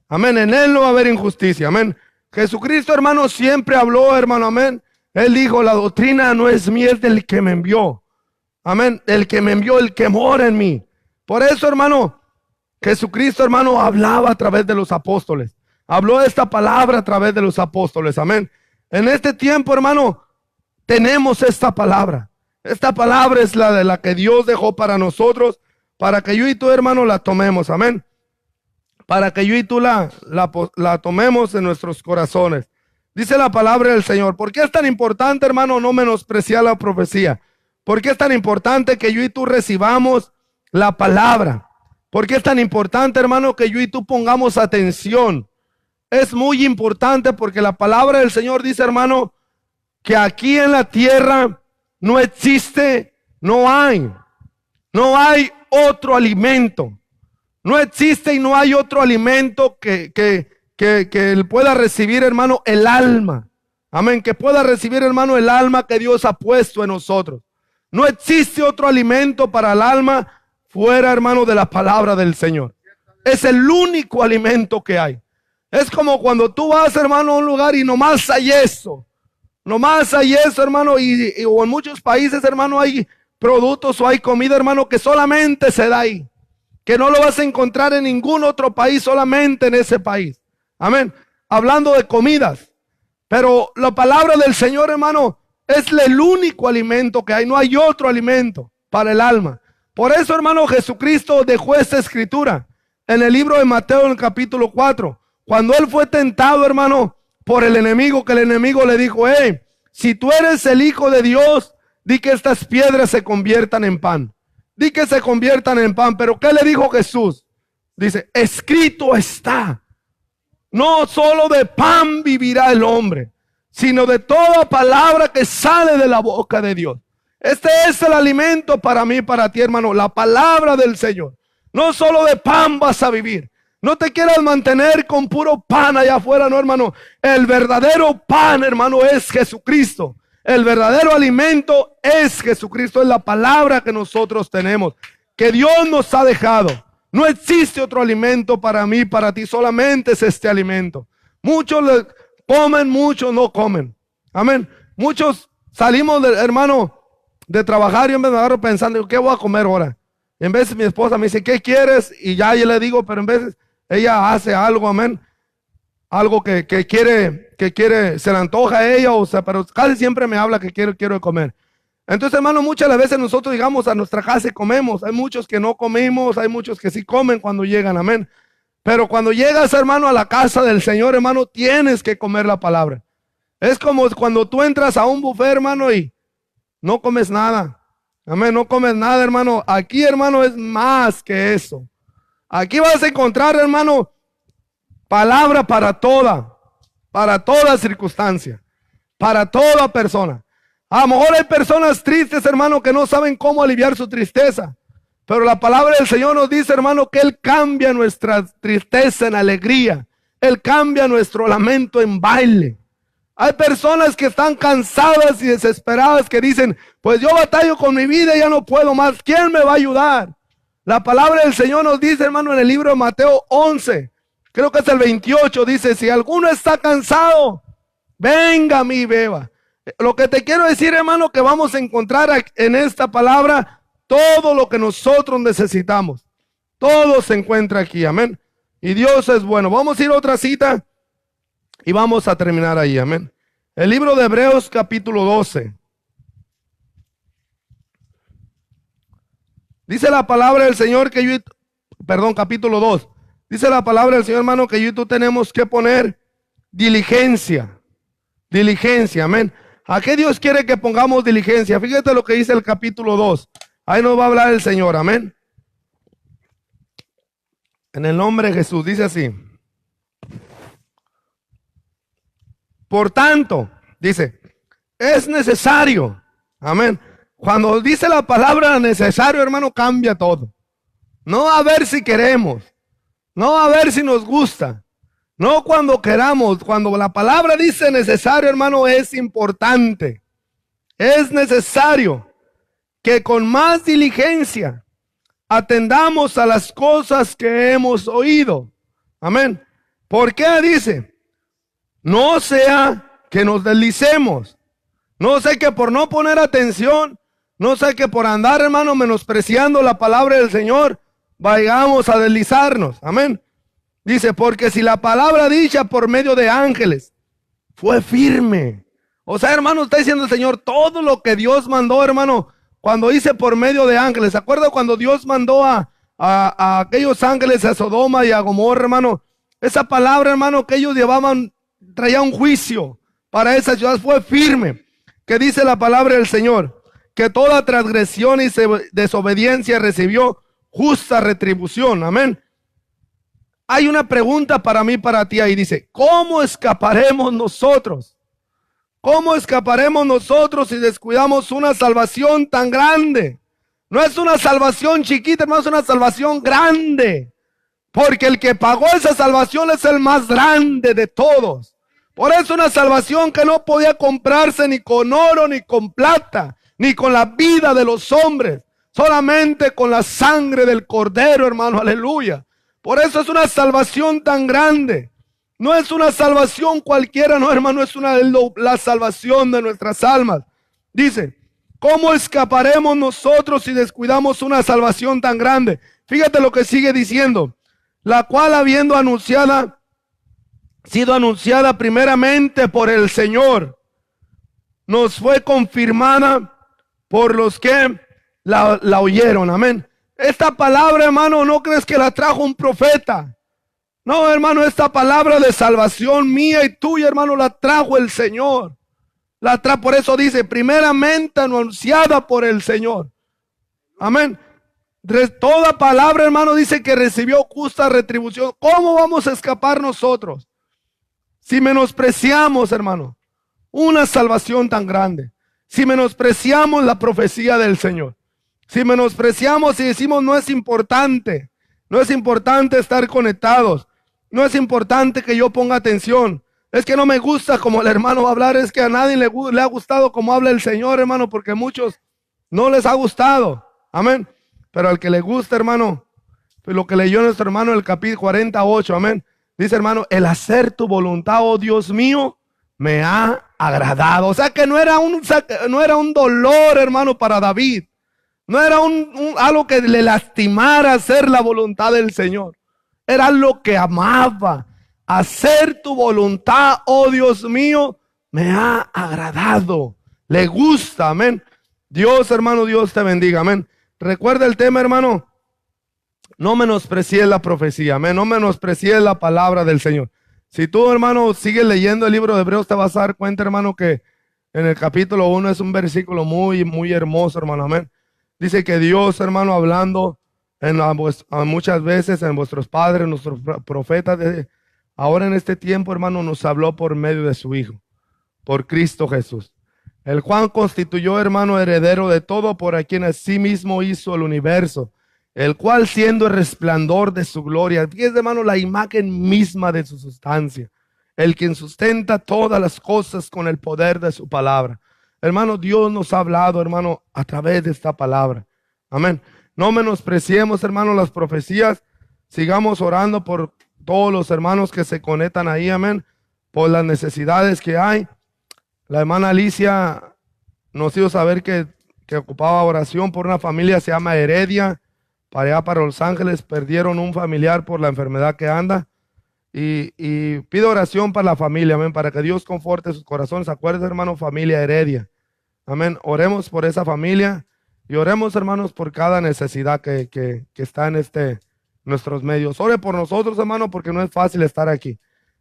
Amén. En él no va a haber injusticia. Amén. Jesucristo, hermano, siempre habló, hermano. Amén. Él dijo, la doctrina no es mía, es del que me envió. Amén. El que me envió, el que mora en mí. Por eso, hermano, Jesucristo, hermano, hablaba a través de los apóstoles. Habló esta palabra a través de los apóstoles. Amén. En este tiempo, hermano, tenemos esta palabra. Esta palabra es la de la que Dios dejó para nosotros, para que yo y tú, hermano, la tomemos. Amén. Para que yo y tú la tomemos en nuestros corazones. Dice la palabra del Señor. ¿Por qué es tan importante, hermano, no menospreciar la profecía? ¿Por qué es tan importante que yo y tú recibamos la palabra? ¿Por qué es tan importante, hermano, que yo y tú pongamos atención? Es muy importante porque la palabra del Señor dice, hermano, que aquí en la tierra no existe, no hay otro alimento. No existe y no hay otro alimento que él pueda recibir, hermano, el alma. Amén. Que pueda recibir, hermano, el alma que Dios ha puesto en nosotros. No existe otro alimento para el alma fuera, hermano, de la palabra del Señor. Es el único alimento que hay. Es como cuando tú vas, hermano, a un lugar y nomás hay eso. Nomás hay eso, hermano. O en muchos países, hermano, hay productos o hay comida, hermano, que solamente se da ahí. Que no lo vas a encontrar en ningún otro país, solamente en ese país. Amén. Hablando de comidas. Pero la palabra del Señor, hermano, es el único alimento que hay. No hay otro alimento para el alma. Por eso, hermano, Jesucristo dejó esta escritura en el libro de Mateo, en el capítulo 4. Cuando él fue tentado, hermano, por el enemigo, que el enemigo le dijo, si tú eres el Hijo de Dios, di que estas piedras se conviertan en pan. Di que se conviertan en pan. Pero ¿qué le dijo Jesús? Dice, escrito está. No solo de pan vivirá el hombre, sino de toda palabra que sale de la boca de Dios. Este es el alimento para mí, para ti, hermano, la palabra del Señor. No solo de pan vas a vivir. No te quieras mantener con puro pan allá afuera, no, hermano. El verdadero pan, hermano, es Jesucristo. El verdadero alimento es Jesucristo, es la palabra que nosotros tenemos, que Dios nos ha dejado. No existe otro alimento para mí, para ti, solamente es este alimento. Muchos comen, muchos no comen. Amén. Muchos salimos, hermano, de trabajar y yo me agarro pensando, ¿qué voy a comer ahora? Y en vez mi esposa me dice, ¿qué quieres? Y ya yo le digo, pero en vez ella hace algo, amén. Algo que quiere, se le antoja a ella, o sea, pero casi siempre me habla que quiero comer. Entonces, hermano, muchas las veces nosotros llegamos a nuestra casa y comemos. Hay muchos que no comimos, hay muchos que sí comen cuando llegan, amén. Pero cuando llegas, hermano, a la casa del Señor, hermano, tienes que comer la palabra. Es como cuando tú entras a un buffet, hermano, y no comes nada. Amén, no comes nada, hermano. Aquí, hermano, es más que eso. Aquí vas a encontrar, hermano, palabra para toda circunstancia, para toda persona. A lo mejor hay personas tristes, hermano, que no saben cómo aliviar su tristeza. Pero la palabra del Señor nos dice, hermano, que Él cambia nuestra tristeza en alegría. Él cambia nuestro lamento en baile. Hay personas que están cansadas y desesperadas que dicen, pues yo batallo con mi vida y ya no puedo más. ¿Quién me va a ayudar? La palabra del Señor nos dice, hermano, en el libro de Mateo 11, creo que es el 28, dice, si alguno está cansado, venga a mí y beba. Lo que te quiero decir, hermano, que vamos a encontrar en esta palabra todo lo que nosotros necesitamos. Todo se encuentra aquí, amén. Y Dios es bueno. Vamos a ir a otra cita y vamos a terminar ahí, amén. El libro de Hebreos capítulo 12. Dice la palabra del Señor que capítulo 2. Dice la palabra del Señor, hermano, que yo y tú tenemos que poner diligencia. Diligencia, amén. ¿A qué Dios quiere que pongamos diligencia? Fíjate lo que dice el capítulo 2. Ahí nos va a hablar el Señor, amén. En el nombre de Jesús, dice así. Por tanto, dice, es necesario, amén. Cuando dice la palabra necesario, hermano, cambia todo. No a ver si queremos, no a ver si nos gusta, no cuando queramos. Cuando la palabra dice necesario, hermano, es importante. Es necesario que con más diligencia atendamos a las cosas que hemos oído. Amén. ¿Por qué dice? No sea que nos deslicemos. No sé que por no poner atención, no sé que por andar, hermano, menospreciando la palabra del Señor, vayamos a deslizarnos. Amén. Dice, porque si la palabra dicha por medio de ángeles fue firme. O sea, hermano, está diciendo el Señor, todo lo que Dios mandó, hermano, cuando dice por medio de ángeles. ¿Se acuerda cuando Dios mandó a aquellos ángeles a Sodoma y a Gomorra, hermano? Esa palabra, hermano, que ellos llevaban, traía un juicio para esa ciudad, fue firme. Que dice la palabra del Señor, que toda transgresión y desobediencia recibió justa retribución. Amén. Hay una pregunta para mí, para ti ahí. Dice, ¿cómo escaparemos nosotros? ¿Cómo escaparemos nosotros si descuidamos una salvación tan grande? No es una salvación chiquita, hermano, es una salvación grande. Porque el que pagó esa salvación es el más grande de todos. Por eso una salvación que no podía comprarse ni con oro, ni con plata, ni con la vida de los hombres. Solamente con la sangre del Cordero, hermano, aleluya. Por eso es una salvación tan grande. No es una salvación cualquiera, no, hermano, es la salvación de nuestras almas. Dice, ¿cómo escaparemos nosotros si descuidamos una salvación tan grande? Fíjate lo que sigue diciendo. La cual habiendo sido anunciada primeramente por el Señor, nos fue confirmada por los que la oyeron. Amén. Esta palabra, hermano, ¿no crees que la trajo un profeta? No, hermano, esta palabra de salvación mía y tuya, hermano, la trajo el Señor. Por eso dice, primeramente anunciada por el Señor. Amén. Toda palabra, hermano, dice que recibió justa retribución. ¿Cómo vamos a escapar nosotros si menospreciamos, hermano, una salvación tan grande? Si menospreciamos la profecía del Señor. Si menospreciamos y decimos no es importante. No es importante estar conectados. No es importante que yo ponga atención. Es que no me gusta como el hermano va a hablar. Es que a nadie le ha gustado como habla el Señor, hermano, porque a muchos no les ha gustado. Amén. Pero al que le gusta, hermano, lo que leyó nuestro hermano en el capítulo 48, amén. Dice, hermano, el hacer tu voluntad, oh Dios mío, me ha agradado. O sea que no era un dolor, hermano, para David. No era algo que le lastimara hacer la voluntad del Señor. Era lo que amaba. Hacer tu voluntad, oh Dios mío, me ha agradado. Le gusta, amén. Dios, hermano, Dios te bendiga, amén. Recuerda el tema, hermano. No menosprecies la profecía, amén. No menosprecies la palabra del Señor. Si tú, hermano, sigues leyendo el libro de Hebreos, te vas a dar cuenta, hermano, que en el capítulo 1 es un versículo muy, muy hermoso, hermano, amén. Dice que Dios, hermano, hablando muchas veces en vuestros padres, nuestros profetas, ahora en este tiempo, hermano, nos habló por medio de su Hijo, por Cristo Jesús, el cual constituyó, hermano, heredero de todo, por a quien así mismo hizo el universo, el cual siendo el resplandor de su gloria, fíjese, hermano, la imagen misma de su sustancia, el quien sustenta todas las cosas con el poder de su palabra. Hermano, Dios nos ha hablado, hermano, a través de esta palabra. Amén. No menospreciemos, hermano, las profecías. Sigamos orando por todos los hermanos que se conectan ahí, amén, por las necesidades que hay. La hermana Alicia nos hizo saber que ocupaba oración por una familia, se llama Heredia, para allá, para Los Ángeles. Perdieron un familiar por la enfermedad que anda. Y pido oración para la familia, amén, para que Dios conforte sus corazones. Acuérdense, hermano, familia Heredia. Amén. Oremos por esa familia y oremos, hermanos, por cada necesidad que está en nuestros medios. Ore por nosotros, hermano, porque no es fácil estar aquí.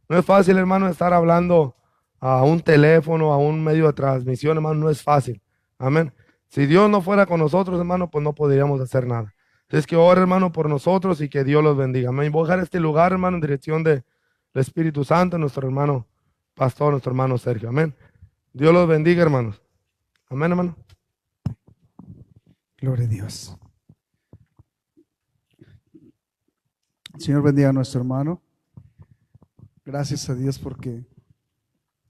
No es fácil, hermano, estar hablando a un teléfono, a un medio de transmisión, hermano, no es fácil. Amén. Si Dios no fuera con nosotros, hermano, pues no podríamos hacer nada. Es que ore, hermano, por nosotros y que Dios los bendiga. Amén. Voy a dejar este lugar, hermano, en dirección del Espíritu Santo, nuestro hermano pastor, nuestro hermano Sergio. Amén. Dios los bendiga, hermanos. Amén, hermano. Gloria a Dios. El Señor bendiga a nuestro hermano. Gracias a Dios porque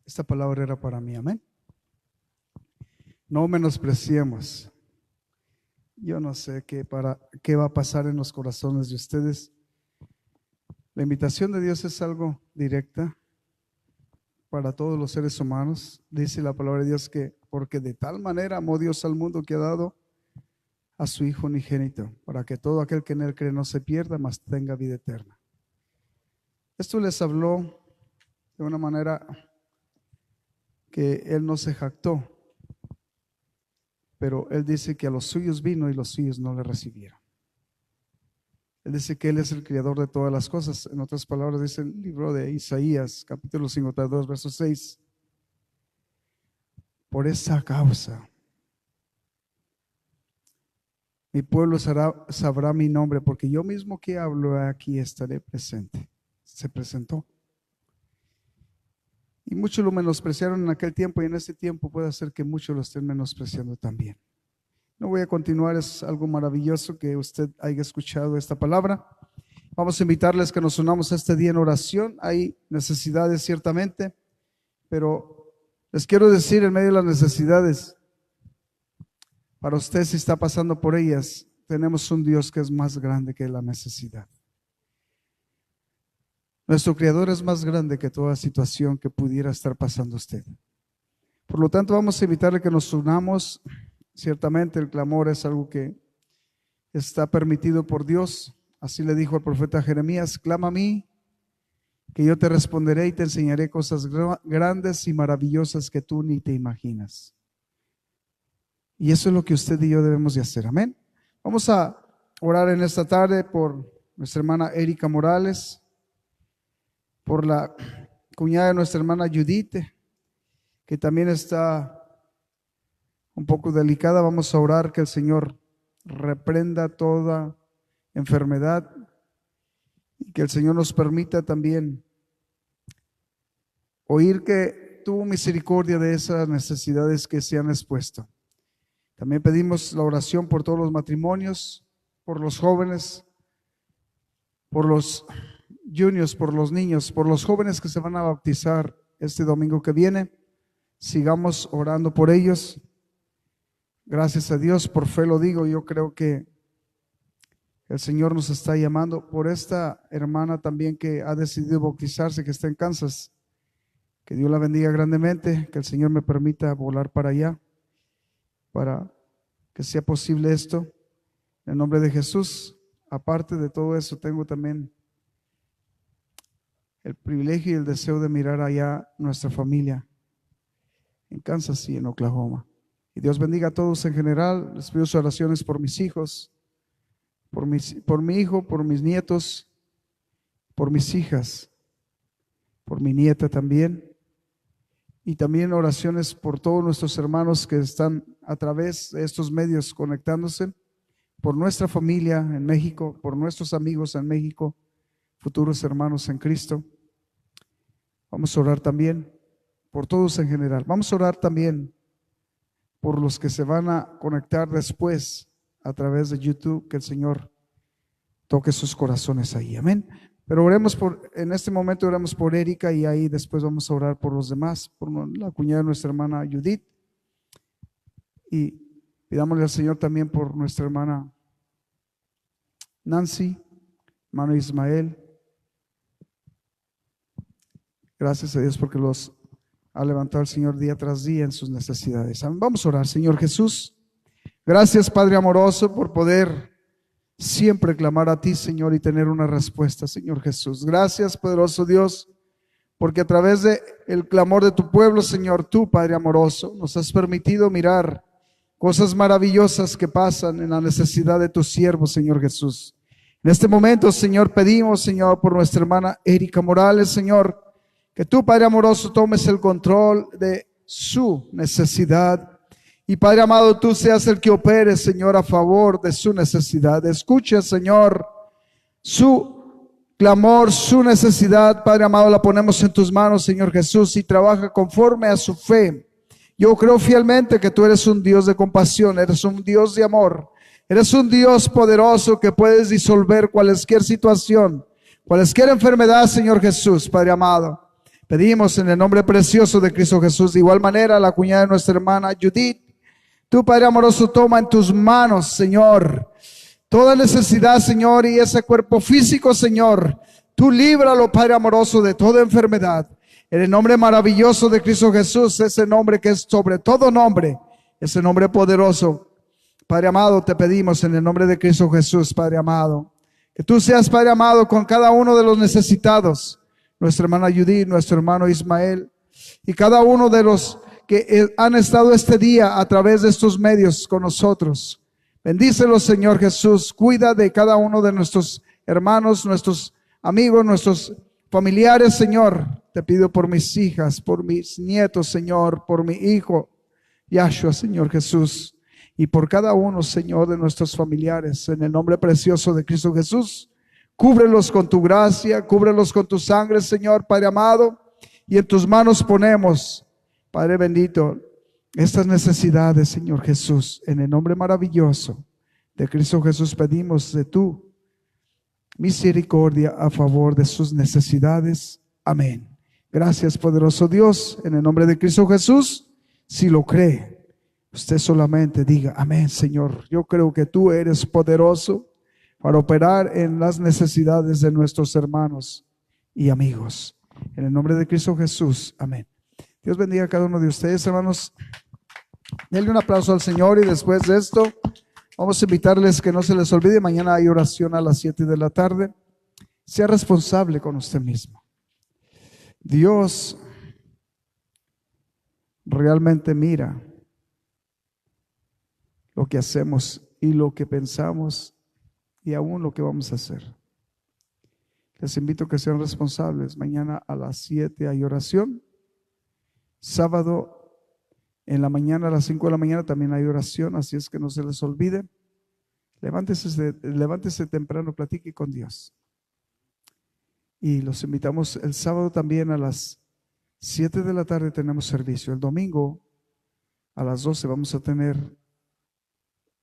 esta palabra era para mí. Amén. No menospreciemos. Yo no sé qué va a pasar en los corazones de ustedes. La invitación de Dios es algo directa para todos los seres humanos. Dice la palabra de Dios que porque de tal manera amó Dios al mundo que ha dado a su Hijo unigénito, para que todo aquel que en él cree no se pierda, mas tenga vida eterna. Esto les habló de una manera que él no se jactó, pero él dice que a los suyos vino y los suyos no le recibieron. Él dice que él es el creador de todas las cosas. En otras palabras, dice el libro de Isaías, capítulo 52, verso 6. Por esa causa, mi pueblo sabrá mi nombre, porque yo mismo que hablo aquí estaré presente. Se presentó. Y muchos lo menospreciaron en aquel tiempo, y en este tiempo puede ser que muchos lo estén menospreciando también. No voy a continuar, es algo maravilloso que usted haya escuchado esta palabra. Vamos a invitarles que nos unamos este día en oración. Hay necesidades ciertamente, pero les quiero decir en medio de las necesidades, para usted si está pasando por ellas, tenemos un Dios que es más grande que la necesidad. Nuestro Creador es más grande que toda situación que pudiera estar pasando usted. Por lo tanto, vamos a invitarle que nos unamos. Ciertamente el clamor es algo que está permitido por Dios. Así le dijo al profeta Jeremías: clama a mí, que yo te responderé y te enseñaré cosas grandes y maravillosas que tú ni te imaginas. Y eso es lo que usted y yo debemos de hacer. Amén. Vamos a orar en esta tarde por nuestra hermana Erika Morales, por la cuñada de nuestra hermana Judith, que también está un poco delicada. Vamos a orar que el Señor reprenda toda enfermedad y que el Señor nos permita también oír que tuvo misericordia de esas necesidades que se han expuesto. También pedimos la oración por todos los matrimonios, por los jóvenes, por los juniors, por los niños, por los jóvenes que se van a bautizar este domingo que viene. Sigamos orando por ellos. Gracias a Dios, por fe lo digo, yo creo que El Señor nos está llamando por esta hermana también que ha decidido bautizarse, que está en Kansas. Que Dios la bendiga grandemente, que el Señor me permita volar para allá, para que sea posible esto. En el nombre de Jesús, aparte de todo eso, tengo también el privilegio y el deseo de mirar allá nuestra familia en Kansas y en Oklahoma. Y Dios bendiga a todos en general. Les pido sus oraciones por mis hijos, por mi hijo, por mis nietos, por mis hijas, por mi nieta también. Y también oraciones por todos nuestros hermanos que están a través de estos medios conectándose, por nuestra familia en México, por nuestros amigos en México, futuros hermanos en Cristo. Vamos a orar también por todos en general. Vamos a orar también por los que se van a conectar después a través de YouTube, que el Señor toque sus corazones ahí. Amén. Pero en este momento oremos por Erika y ahí después vamos a orar por los demás, por la cuñada de nuestra hermana Judith. Y pidámosle al Señor también por nuestra hermana Nancy, hermano Ismael. Gracias a Dios porque los ha levantado el Señor día tras día en sus necesidades. Amén. Vamos a orar. Señor Jesús, gracias Padre amoroso por poder siempre clamar a ti, Señor, y tener una respuesta, Señor Jesús. Gracias, poderoso Dios, porque a través de el clamor de tu pueblo, Señor, tú, Padre amoroso, nos has permitido mirar cosas maravillosas que pasan en la necesidad de tus siervos, Señor Jesús. En este momento, Señor, pedimos, Señor, por nuestra hermana Erika Morales, Señor, que tú, Padre amoroso, tomes el control de su necesidad. Y Padre amado, tú seas el que opere, Señor, a favor de su necesidad. Escucha, Señor, su clamor, su necesidad. Padre amado, la ponemos en tus manos, Señor Jesús, y trabaja conforme a su fe. Yo creo fielmente que tú eres un Dios de compasión, eres un Dios de amor, eres un Dios poderoso que puedes disolver cualquier situación, cualquier enfermedad, Señor Jesús, Padre amado. Pedimos en el nombre precioso de Cristo Jesús. De igual manera, la cuñada de nuestra hermana Judith, tú, Padre amoroso, toma en tus manos, Señor, toda necesidad, Señor, y ese cuerpo físico, Señor, tú líbralo, Padre amoroso, de toda enfermedad. En el nombre maravilloso de Cristo Jesús, ese nombre que es sobre todo nombre, ese nombre poderoso. Padre amado, te pedimos en el nombre de Cristo Jesús, Padre amado, que tú seas, Padre amado, con cada uno de los necesitados, nuestra hermana Judith, nuestro hermano Ismael, y cada uno de los que han estado este día a través de estos medios con nosotros. Bendícelos, Señor Jesús. Cuida de cada uno de nuestros hermanos, nuestros amigos, nuestros familiares, Señor. Te pido por mis hijas, por mis nietos, Señor, por mi hijo, Yahshua, Señor Jesús, y por cada uno, Señor, de nuestros familiares, en el nombre precioso de Cristo Jesús. Cúbrelos con tu gracia, cúbrelos con tu sangre, Señor, Padre amado, y en tus manos ponemos, Padre bendito, estas necesidades, Señor Jesús, en el nombre maravilloso de Cristo Jesús pedimos de tu misericordia a favor de sus necesidades. Amén. Gracias, poderoso Dios, en el nombre de Cristo Jesús. Si lo cree, usted solamente diga, amén, Señor. Yo creo que tú eres poderoso para operar en las necesidades de nuestros hermanos y amigos. En el nombre de Cristo Jesús, amén. Dios bendiga a cada uno de ustedes, hermanos. Denle un aplauso al Señor y después de esto vamos a invitarles que no se les olvide, mañana hay oración a las 7 de la tarde. Sea responsable con usted mismo. Dios realmente mira lo que hacemos y lo que pensamos y aún lo que vamos a hacer. Les invito a que sean responsables. Mañana a las 7 hay oración. Sábado en la mañana a las 5 de la mañana también hay oración, así es que no se les olvide. Levántese temprano, platique con Dios. Y los invitamos el sábado también a las 7 de la tarde tenemos servicio. El domingo a las 12 vamos a tener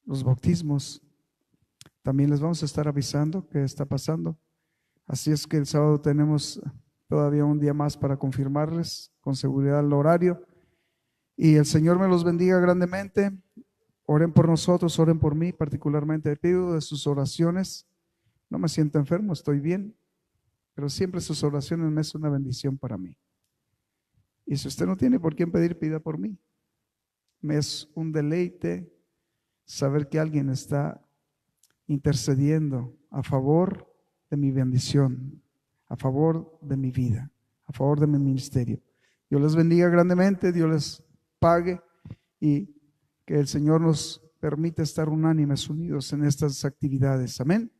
los bautismos. También les vamos a estar avisando qué está pasando. Así es que el sábado tenemos todavía un día más para confirmarles con seguridad el horario. Y el Señor me los bendiga grandemente. Oren por nosotros, oren por mí, particularmente pido de sus oraciones no me siento enfermo, estoy bien, pero siempre sus oraciones me es una bendición para mí. Y si usted no tiene por quién pedir, pida por mí. Me es un deleite saber que alguien está intercediendo a favor de mi bendición, a favor de mi vida, a favor de mi ministerio. Dios les bendiga grandemente, Dios les pague y que el Señor nos permita estar unánimes, unidos en estas actividades. Amén.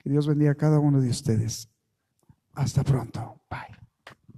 Que Dios bendiga a cada uno de ustedes. Hasta pronto.